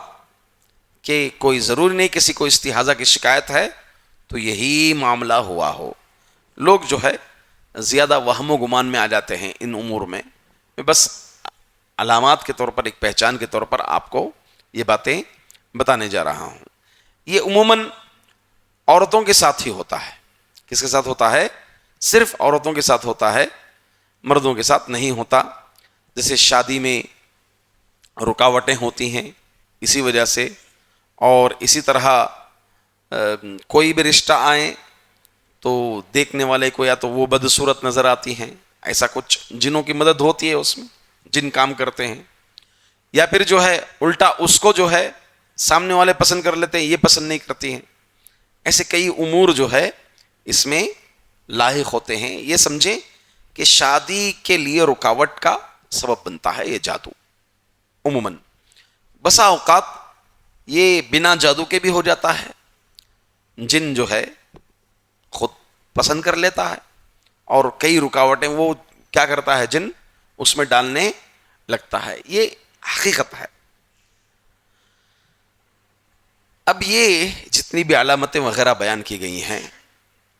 کہ کوئی ضروری نہیں کسی کو استحاضہ کی شکایت ہے تو یہی معاملہ ہوا ہو. لوگ جو ہے زیادہ وہم و گمان میں آ جاتے ہیں ان امور میں. بس علامات کے طور پر، ایک پہچان کے طور پر آپ کو یہ باتیں بتانے جا رہا ہوں. یہ عموماً عورتوں کے ساتھ ہی ہوتا ہے. کس کے ساتھ ہوتا ہے؟ صرف عورتوں کے ساتھ ہوتا ہے، مردوں کے ساتھ نہیں ہوتا. جیسے شادی میں رکاوٹیں ہوتی ہیں اسی وجہ سے، اور اسی طرح کوئی بھی رشتہ آئے تو دیکھنے والے کو یا تو وہ بدصورت نظر آتی ہیں، ایسا کچھ جنوں کی مدد ہوتی ہے اس میں، جن کام کرتے ہیں. یا پھر جو ہے الٹا اس کو جو ہے سامنے والے پسند کر لیتے ہیں، یہ پسند نہیں کرتی ہیں. ایسے کئی امور جو ہے اس میں لاحق ہوتے ہیں. یہ سمجھیں کہ شادی کے لیے رکاوٹ کا سبب بنتا ہے یہ جادو. عموماً بسا اوقات یہ بنا جادو کے بھی ہو جاتا ہے. جن جو ہے خود پسند کر لیتا ہے اور کئی رکاوٹیں وہ کیا کرتا ہے جن اس میں ڈالنے لگتا ہے. یہ حقیقت ہے. اب یہ جتنی بھی علامتیں وغیرہ بیان کی گئی ہیں،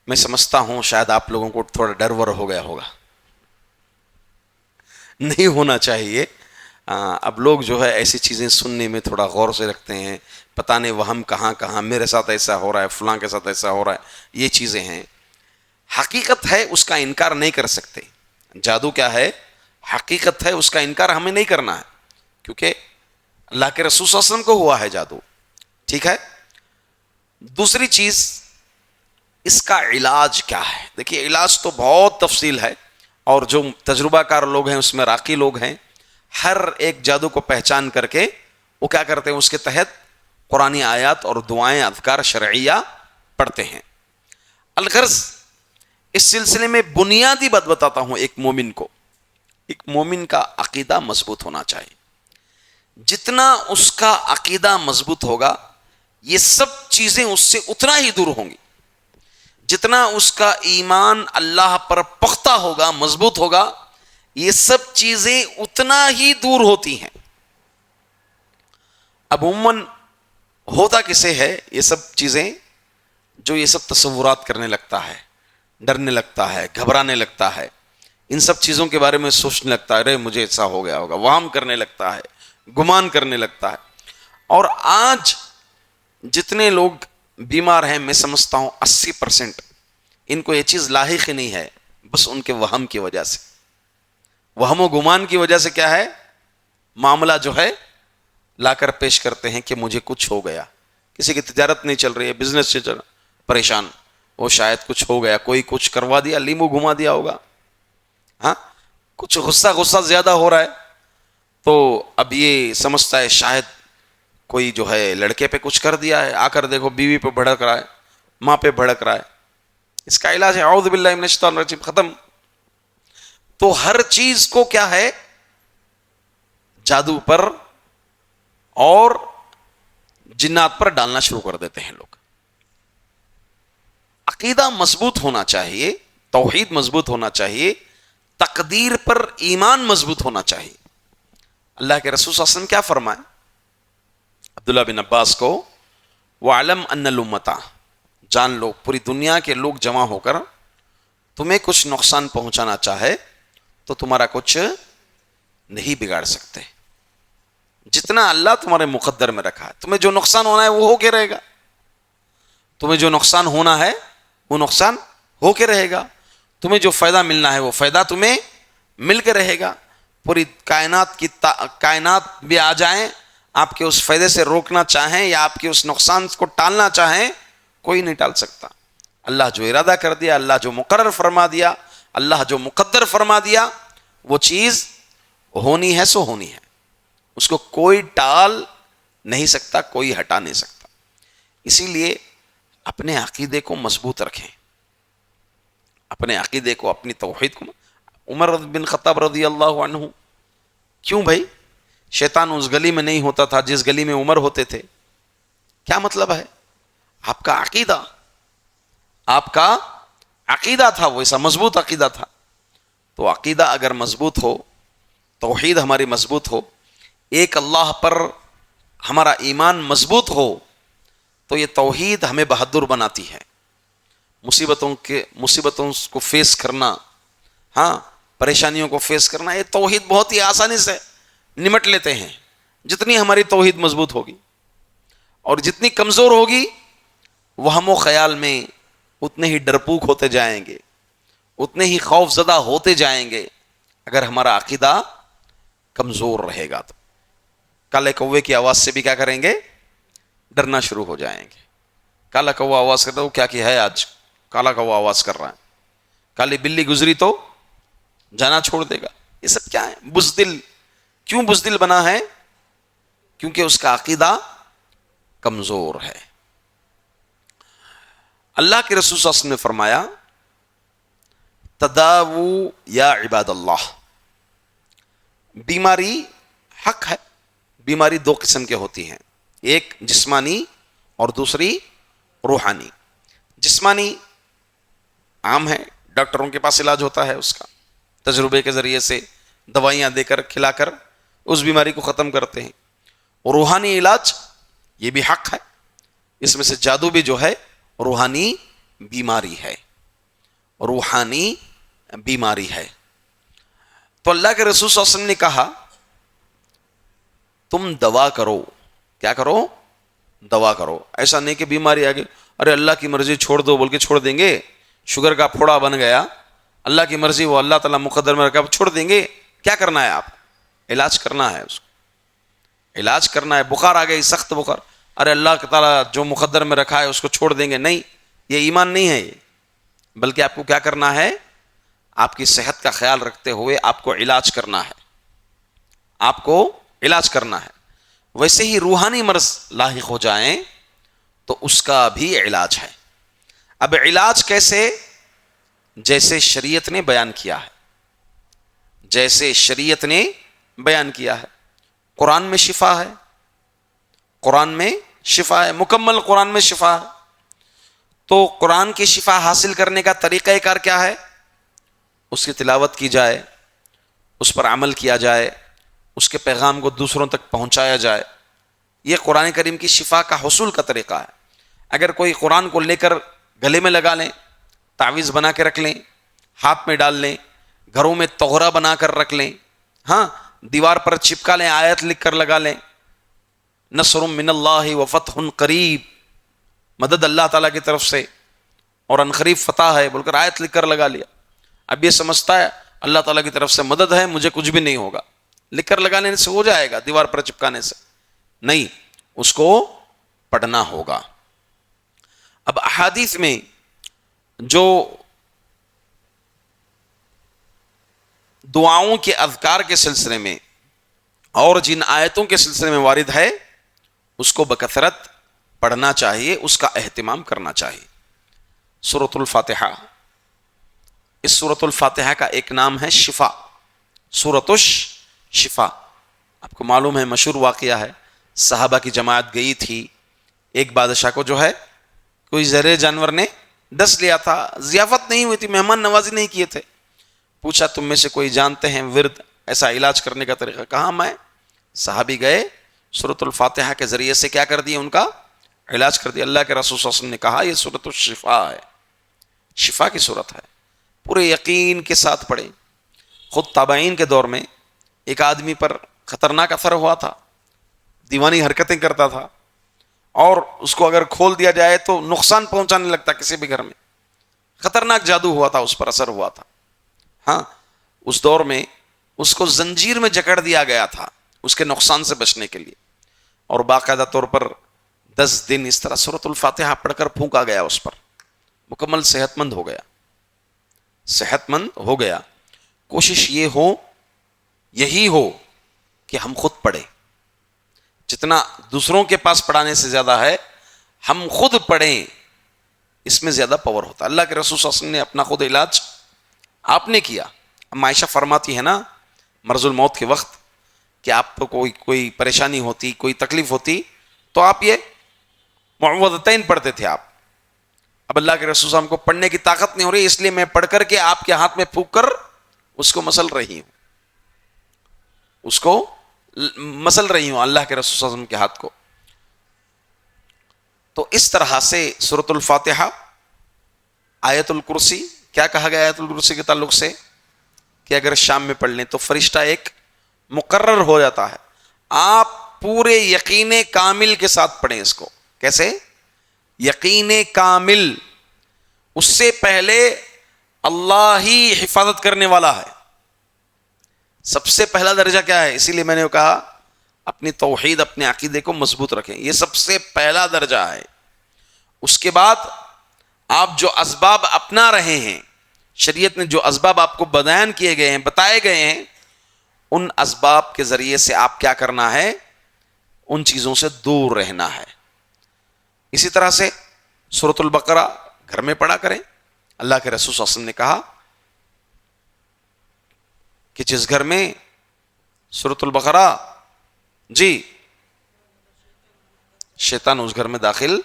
میں سمجھتا ہوں شاید آپ لوگوں کو تھوڑا ڈر ور ہو گیا ہوگا. نہیں ہونا چاہیے. اب لوگ جو ہے ایسی چیزیں سننے میں تھوڑا غور سے رکھتے ہیں. پتہ نہیں وہم کہاں کہاں، میرے ساتھ ایسا ہو رہا ہے، فلاں کے ساتھ ایسا ہو رہا ہے. یہ چیزیں ہیں، حقیقت ہے، اس کا انکار نہیں کر سکتے. جادو کیا ہے؟ حقیقت ہے، اس کا انکار ہمیں نہیں کرنا ہے، کیونکہ اللہ کے رسول صلی اللہ علیہ وسلم کو ہوا ہے جادو. ٹھیک ہے. دوسری چیز، اس کا علاج کیا ہے؟ دیکھیے علاج تو بہت تفصیل ہے، اور جو تجربہ کار لوگ ہیں اس میں راقی لوگ ہیں، ہر ایک جادو کو پہچان کر کے وہ کیا کرتے ہیں، اس کے تحت قرآنی آیات اور دعائیں اذکار شرعیہ پڑھتے ہیں. الغرض اس سلسلے میں بنیادی بات بتاتا ہوں. ایک مومن کا عقیدہ مضبوط ہونا چاہیے. جتنا اس کا عقیدہ مضبوط ہوگا یہ سب چیزیں اس سے اتنا ہی دور ہوں گی. جتنا اس کا ایمان اللہ پر پختہ ہوگا، مضبوط ہوگا، یہ سب چیزیں اتنا ہی دور ہوتی ہیں. اب عموماً ہوتا کسے ہے یہ سب چیزیں؟ جو یہ سب تصورات کرنے لگتا ہے، ڈرنے لگتا ہے، گھبرانے لگتا ہے، ان سب چیزوں کے بارے میں سوچنے لگتا ہے، ارے مجھے ایسا ہو گیا ہوگا، وہم کرنے لگتا ہے، گمان کرنے لگتا ہے. اور آج جتنے لوگ بیمار ہیں، میں سمجھتا ہوں 80% ان کو یہ چیز لاحق ہی نہیں ہے، بس ان کے وہم کی وجہ سے، وہم و گمان کی وجہ سے کیا ہے، معاملہ جو ہے لا کر پیش کرتے ہیں کہ مجھے کچھ ہو گیا. کسی کی تجارت نہیں چل رہی ہے، بزنس سے پریشان، وہ شاید کچھ ہو گیا، کوئی کچھ کروا دیا، لیمو گھما دیا ہوگا. ہاں، کچھ غصہ زیادہ ہو رہا ہے تو اب یہ سمجھتا ہے شاید کوئی جو ہے لڑکے پہ کچھ کر دیا ہے، آ کر دیکھو بیوی پہ بھڑک رہا ہے، ماں پہ بھڑک رہا ہے. اس کا علاج ہے اعوذ باللہ من الشیطان الرجیم، ختم. تو ہر چیز کو کیا ہے، جادو پر اور جنات پر ڈالنا شروع کر دیتے ہیں لوگ. عقیدہ مضبوط ہونا چاہیے، توحید مضبوط ہونا چاہیے، تقدیر پر ایمان مضبوط ہونا چاہیے. اللہ کے رسول صلی اللہ علیہ وسلم کیا فرمائے عبداللہ بن عباس کو؟ وَعْلَمْ أَنَّ الْأُمَّةَ، جان لو پوری دنیا کے لوگ جمع ہو کر تمہیں کچھ نقصان پہنچانا چاہے تو تمہارا کچھ نہیں بگاڑ سکتے. جتنا اللہ تمہارے مقدر میں رکھا ہے، تمہیں جو نقصان ہونا ہے وہ ہو کے رہے گا. تمہیں جو نقصان ہونا ہے وہ نقصان ہو کے رہے گا. تمہیں جو فائدہ ملنا ہے وہ فائدہ تمہیں مل کے رہے گا. پوری کائنات بھی آ جائیں، آپ کے اس فائدے سے روکنا چاہیں یا آپ کے اس نقصان کو ٹالنا چاہیں، کوئی نہیں ٹال سکتا. اللہ جو ارادہ کر دیا، اللہ جو مقرر فرما دیا، اللہ جو مقدر فرما دیا، وہ چیز ہونی ہے سو ہونی ہے. اس کو کوئی ٹال نہیں سکتا، کوئی ہٹا نہیں سکتا. اسی لیے اپنے عقیدے کو مضبوط رکھیں، اپنے عقیدے کو، اپنی توحید کو. عمر بن خطاب رضی اللہ عنہ، کیوں بھائی شیطان اس گلی میں نہیں ہوتا تھا جس گلی میں عمر ہوتے تھے؟ کیا مطلب ہے؟ آپ کا عقیدہ، آپ کا عقیدہ تھا، وہ ایسا مضبوط عقیدہ تھا. تو عقیدہ اگر مضبوط ہو توحید ہماری مضبوط ہو، ایک اللہ پر ہمارا ایمان مضبوط ہو، تو یہ توحید ہمیں بہادر بناتی ہے. مصیبتوں کو فیس کرنا، ہاں پریشانیوں کو فیس کرنا، یہ توحید بہت ہی آسانی سے نمٹ لیتے ہیں جتنی ہماری توحید مضبوط ہوگی. اور جتنی کمزور ہوگی وہم و خیال میں اتنے ہی ڈرپوک ہوتے جائیں گے، اتنے ہی خوف زدہ ہوتے جائیں گے اگر ہمارا عقیدہ کمزور رہے گا. تو کالے کوے کی آواز سے بھی کیا کریں گے؟ ڈرنا شروع ہو جائیں گے. کالا کوا آواز کرتا ہے، کیا ہے آج کالا کوا آواز کر رہا ہے، کالی بلی گزری تو جانا چھوڑ دے گا. یہ سب کیا ہے؟ بزدل. کیوں بزدل بنا ہے؟ کیونکہ اس کا عقیدہ کمزور ہے. اللہ کے رسول صلی اللہ علیہ وسلم نے فرمایا تداو یا عباد اللہ. بیماری حق ہے. بیماری دو قسم کے ہوتی ہیں، ایک جسمانی اور دوسری روحانی. جسمانی عام ہے، ڈاکٹروں کے پاس علاج ہوتا ہے، اس کا تجربے کے ذریعے سے دوائیاں دے کر کھلا کر اس بیماری کو ختم کرتے ہیں. اور روحانی علاج یہ بھی حق ہے. اس میں سے جادو بھی جو ہے روحانی بیماری ہے، روحانی بیماری ہے. تو اللہ کے رسول صلی اللہ علیہ وسلم نے کہا تم دوا کرو. کیا کرو؟ دوا کرو. ایسا نہیں کہ بیماری آ گئی، ارے اللہ کی مرضی چھوڑ دو بول کے چھوڑ دیں گے. شوگر کا پھوڑا بن گیا، اللہ کی مرضی وہ اللہ تعالیٰ مقدر میں رکھا، چھوڑ دیں گے. کیا کرنا ہے؟ آپ علاج کرنا ہے، اس کو علاج کرنا ہے. بخار آ گئی، سخت بخار، ارے اللہ تعالیٰ جو مقدر میں رکھا ہے اس کو چھوڑ دیں گے. نہیں، یہ ایمان نہیں ہے. یہ بلکہ آپ کو کیا کرنا ہے؟ آپ کی صحت کا خیال رکھتے ہوئے آپ کو علاج کرنا ہے، آپ کو علاج کرنا ہے. ویسے ہی روحانی مرض لاحق ہو جائیں تو اس کا بھی علاج ہے. اب علاج کیسے؟ جیسے شریعت نے بیان کیا ہے، جیسے شریعت نے بیان کیا ہے. قرآن میں شفا ہے، قرآن میں شفا ہے، مکمل قرآن میں شفا ہے. تو قرآن کی شفا حاصل کرنے کا طریقہ کار کیا ہے؟ اس کی تلاوت کی جائے، اس پر عمل کیا جائے، اس کے پیغام کو دوسروں تک پہنچایا جائے. یہ قرآن کریم کی شفا کا حصول کا طریقہ ہے. اگر کوئی قرآن کو لے کر گلے میں لگا لیں، تعویذ بنا کے رکھ لیں، ہاتھ میں ڈال لیں، گھروں میں توغرا بنا کر رکھ لیں، ہاں دیوار پر چپکا لیں، آیت لکھ کر لگا لیں، نصر من اللہ وفتح قریب، مدد اللہ تعالیٰ کی طرف سے اور عنقریب فتح ہے بول کر آیت لکھ کر لگا لیا. اب یہ سمجھتا ہے اللہ تعالیٰ کی طرف سے مدد ہے، مجھے کچھ بھی نہیں ہوگا، لکھ کر لگانے سے ہو جائے گا، دیوار پر چپکانے سے نہیں، اس کو پڑھنا ہوگا. اب احادیث میں جو دعاؤں کے اذکار کے سلسلے میں اور جن آیتوں کے سلسلے میں وارد ہے اس کو بکثرت پڑھنا چاہیے، اس کا اہتمام کرنا چاہیے. سورۃ الفاتحہ، اس سورۃ الفاتحہ کا ایک نام ہے شفا، سورۃ الشفا. آپ کو معلوم ہے مشہور واقعہ ہے، صحابہ کی جماعت گئی تھی، ایک بادشاہ کو جو ہے کوئی زہریلے جانور نے ڈس لیا تھا، ضیافت نہیں ہوئی تھی، مہمان نوازی نہیں کیے تھے. پوچھا تم میں سے کوئی جانتے ہیں ورد ایسا علاج کرنے کا طریقہ؟ کہاں میں. صحابی گئے، سورۃ الفاتحہ کے ذریعے سے کیا کر دیا؟ ان کا علاج کر دیا. اللہ کے رسول صلی اللہ علیہ وسلم نے کہا یہ سورۃ الشفا ہے، شفا کی صورت ہے، پورے یقین کے ساتھ پڑھیں. خود تابعین کے دور میں ایک آدمی پر خطرناک اثر ہوا تھا، دیوانی حرکتیں کرتا تھا، اور اس کو اگر کھول دیا جائے تو نقصان پہنچانے لگتا کسی بھی گھر میں. خطرناک جادو ہوا تھا، اس پر اثر ہوا تھا. ہاں اس دور میں اس کو زنجیر میں جکڑ دیا گیا تھا اس کے نقصان سے بچنے کے لیے، اور باقاعدہ طور پر 10 دن اس طرح سورۃ الفاتحہ پڑھ کر پھونکا گیا اس پر، مکمل صحت مند ہو گیا، صحت مند ہو گیا. کوشش یہی ہو کہ ہم خود پڑھیں. جتنا دوسروں کے پاس پڑھانے سے زیادہ ہے ہم خود پڑھیں، اس میں زیادہ پاور ہوتا. اللہ کے رسول صلی اللہ علیہ وسلم نے اپنا خود علاج آپ نے کیا. اب عائشہ فرماتی ہے نا مرض الموت کے وقت کہ آپ کو کوئی پریشانی ہوتی، کوئی تکلیف ہوتی تو آپ یہ معوذتین پڑھتے تھے آپ. اب اللہ کے رسول صلی اللہ علیہ وسلم کو پڑھنے کی طاقت نہیں ہو رہی، اس لیے میں پڑھ کر کے آپ کے ہاتھ میں پھونک کر اس کو مسل رہی ہوں. اس کو مسل رہی ہوں اللہ کے رسول صلی اللہ علیہ وسلم کے ہاتھ کو. تو اس طرح سے سورۃ الفاتحہ، آیت الکرسی، کیا کہا گیا آیت الکرسی کے تعلق سے کہ اگر شام میں پڑھ لیں تو فرشتہ ایک مقرر ہو جاتا ہے. آپ پورے یقین کامل کے ساتھ پڑھیں اس کو. کیسے؟ یقین کامل. اس سے پہلے اللہ ہی حفاظت کرنے والا ہے. سب سے پہلا درجہ کیا ہے؟ اسی لیے میں نے کہا اپنی توحید، اپنے عقیدے کو مضبوط رکھیں. یہ سب سے پہلا درجہ ہے. اس کے بعد آپ جو اسباب اپنا رہے ہیں، شریعت نے جو اسباب آپ کو بیان کیے گئے ہیں، بتائے گئے ہیں، ان اسباب کے ذریعے سے آپ کیا کرنا ہے؟ ان چیزوں سے دور رہنا ہے. اسی طرح سے سورۃ البقرہ گھر میں پڑھا کریں. اللہ کے رسول صلی اللہ علیہ وسلم نے کہا کہ جس گھر میں سورۃ البقرہ، جی، شیطان اس گھر میں داخل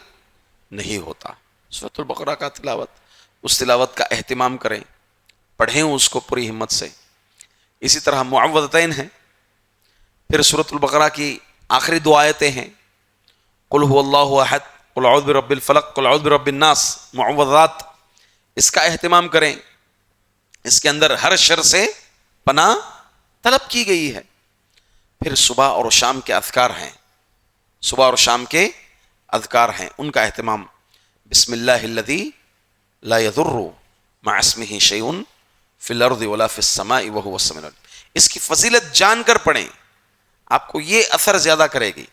نہیں ہوتا. سورۃ البقرہ کا تلاوت، اس تلاوت کا اہتمام کریں، پڑھیں اس کو پوری ہمت سے. اسی طرح معوذتین ہیں. پھر سورۃ البقرہ کی آخری دو آیتیں ہیں، قل هو اللہ احد، قل اعوذ برب الفلق، قل اعوذ برب الناس، معوذات. اس کا اہتمام کریں. اس کے اندر ہر شر سے پناہ طلب کی گئی ہے. پھر صبح اور شام کے اذکار ہیں، صبح اور شام کے اذکار ہیں، ان کا اہتمام. بسم اللہ الذی لا یضر مع اسمہ شیء فی الارض ولا فی السماء وہو السمیع العلیم. اس کی فضیلت جان کر پڑھیں. آپ کو یہ اثر زیادہ کرے گی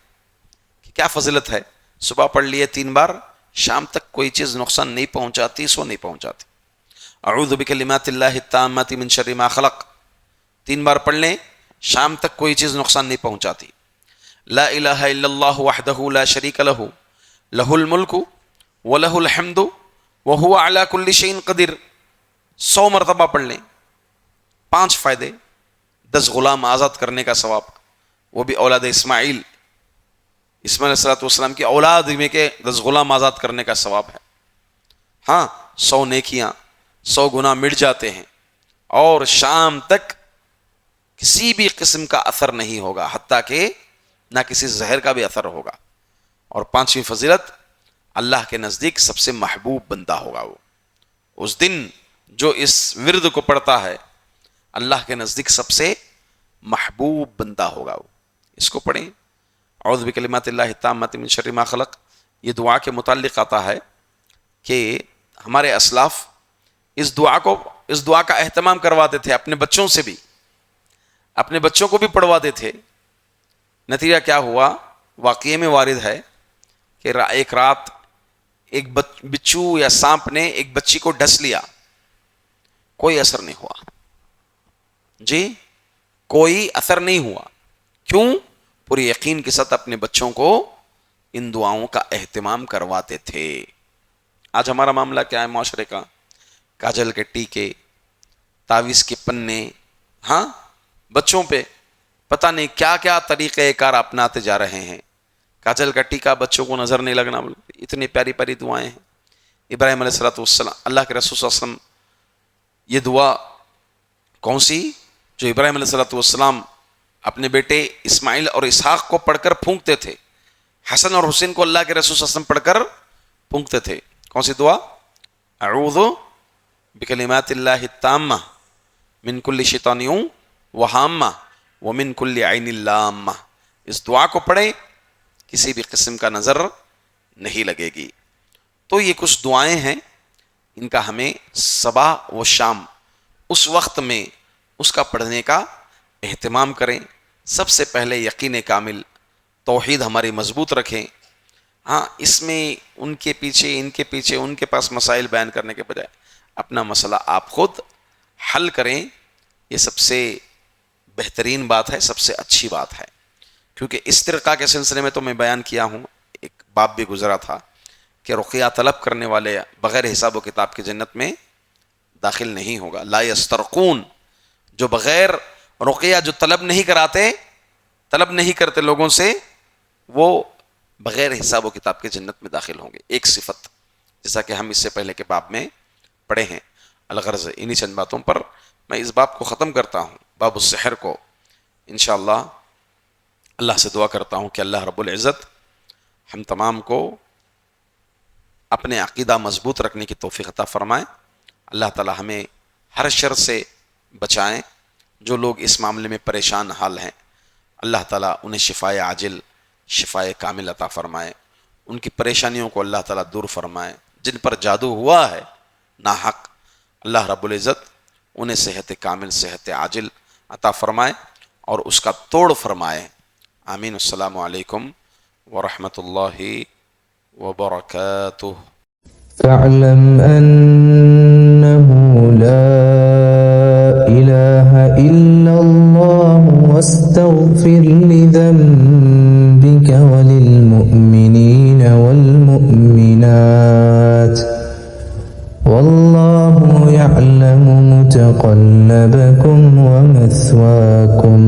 کہ کیا فضیلت ہے. صبح پڑھ لیے 3 بار، شام تک کوئی چیز نقصان نہیں پہنچاتی، سو نہیں پہنچاتی. اعوذ بکلمات اللہ التامات من شر ما خلق 3 بار پڑھ لیں، شام تک کوئی چیز نقصان نہیں پہنچاتی. لا الہ الا اللہ وحدہ لا شریک لہ لہ الملک ولہ الحمد وہو علی کل شیء قدیر 100 مرتبہ پڑھ لیں. 5 فائدے: 10 غلام آزاد کرنے کا ثواب، وہ بھی اولاد اسماعیل علیہ السلام کی اولاد میں کے 10 غلام آزاد کرنے کا ثواب ہے. ہاں، 100 نیکیاں، 100 گناہ مٹ جاتے ہیں، اور شام تک کسی بھی قسم کا اثر نہیں ہوگا، حتیٰ کہ نہ کسی زہر کا بھی اثر ہوگا. اور 5ویں فضیلت، اللہ کے نزدیک سب سے محبوب بندہ ہوگا. وہ اس دن جو اس ورد کو پڑھتا ہے اللہ کے نزدیک سب سے محبوب بندہ ہوگا. وہ اس کو پڑھیں. اعوذ بکلمات اللہ التامات من شر ما خلق. یہ دعا کے متعلق آتا ہے کہ ہمارے اسلاف اس دعا کا اہتمام کرواتے تھے اپنے بچوں سے بھی، اپنے بچوں کو بھی پڑھواتے تھے. نتیجہ کیا ہوا؟ واقعے میں وارد ہے کہ ایک رات ایک بچو یا سانپ نے ایک بچی کو ڈس لیا، کوئی اثر نہیں ہوا. جی، کوئی اثر نہیں ہوا. کیوں؟ پورے یقین کے ساتھ اپنے بچوں کو ان دعاؤں کا اہتمام کرواتے تھے. آج ہمارا معاملہ کیا ہے معاشرے کا؟ کاجل کے ٹیکے، تعویذ کے پنے، ہاں، بچوں پہ پتہ نہیں کیا کیا طریقہ کار اپناتے جا رہے ہیں. کاجل کا ٹیکا بچوں کو نظر نہیں لگنا. اتنی پیاری پیاری دعائیں ہیں. ابراہیم علیہ السلام، اللہ کے رسول صلی اللہ علیہ وسلم، یہ دعا کون سی جو ابراہیم علیہ السلام اپنے بیٹے اسماعیل اور اسحاق کو پڑھ کر پھونکتے تھے، حسن اور حسین کو اللہ کے رسول صلی اللہ علیہ وسلم پڑھ کر پھونکتے تھے. کون سی دعا؟ اعوذ بکلمات اللہ التامہ من کل شیطان وہامہ ومن کل عین لامہ. اس دعا کو پڑھیں، کسی بھی قسم کا نظر نہیں لگے گی. تو یہ کچھ دعائیں ہیں، ان کا ہمیں صبح و شام اس وقت میں اس کا پڑھنے کا اہتمام کریں. سب سے پہلے یقین کامل، توحید ہماری مضبوط رکھیں. ہاں، اس میں ان کے پیچھے ان کے پاس مسائل بیان کرنے کے بجائے اپنا مسئلہ آپ خود حل کریں. یہ سب سے بہترین بات ہے، سب سے اچھی بات ہے. کیونکہ استرقاء کے سلسلے میں تو میں بیان کیا ہوں، ایک باب بھی گزرا تھا کہ رقیہ طلب کرنے والے بغیر حساب و کتاب کی جنت میں داخل نہیں ہوگا. لا یسترقون، جو بغیر رقیہ جو طلب نہیں کرتے لوگوں سے، وہ بغیر حساب و کتاب کے جنت میں داخل ہوں گے. ایک صفت، جیسا کہ ہم اس سے پہلے کے باب میں پڑھے ہیں. الغرض انہی چند باتوں پر میں اس باب کو ختم کرتا ہوں، باب السحر کو انشاءاللہ اللہ سے دعا کرتا ہوں کہ اللہ رب العزت ہم تمام کو اپنے عقیدہ مضبوط رکھنے کی توفیق عطا فرمائے. اللہ تعالی ہمیں ہر شر سے بچائیں. جو لوگ اس معاملے میں پریشان حال ہیں اللہ تعالیٰ انہیں شفائے عاجل شفائے کامل عطا فرمائے. ان کی پریشانیوں کو اللہ تعالیٰ دور فرمائے. جن پر جادو ہوا ہے ناحق اللہ رب العزت انہیں صحت کامل صحت عاجل عطا فرمائے اور اس کا توڑ فرمائے. آمین. السلام علیکم ورحمۃ اللہ وبرکاتہ. فاعلم أنه لا إله إلا الله واستغفر لذنبك وللمؤمنين والمؤمنات والله يعلم متقلبكم ومثواكم.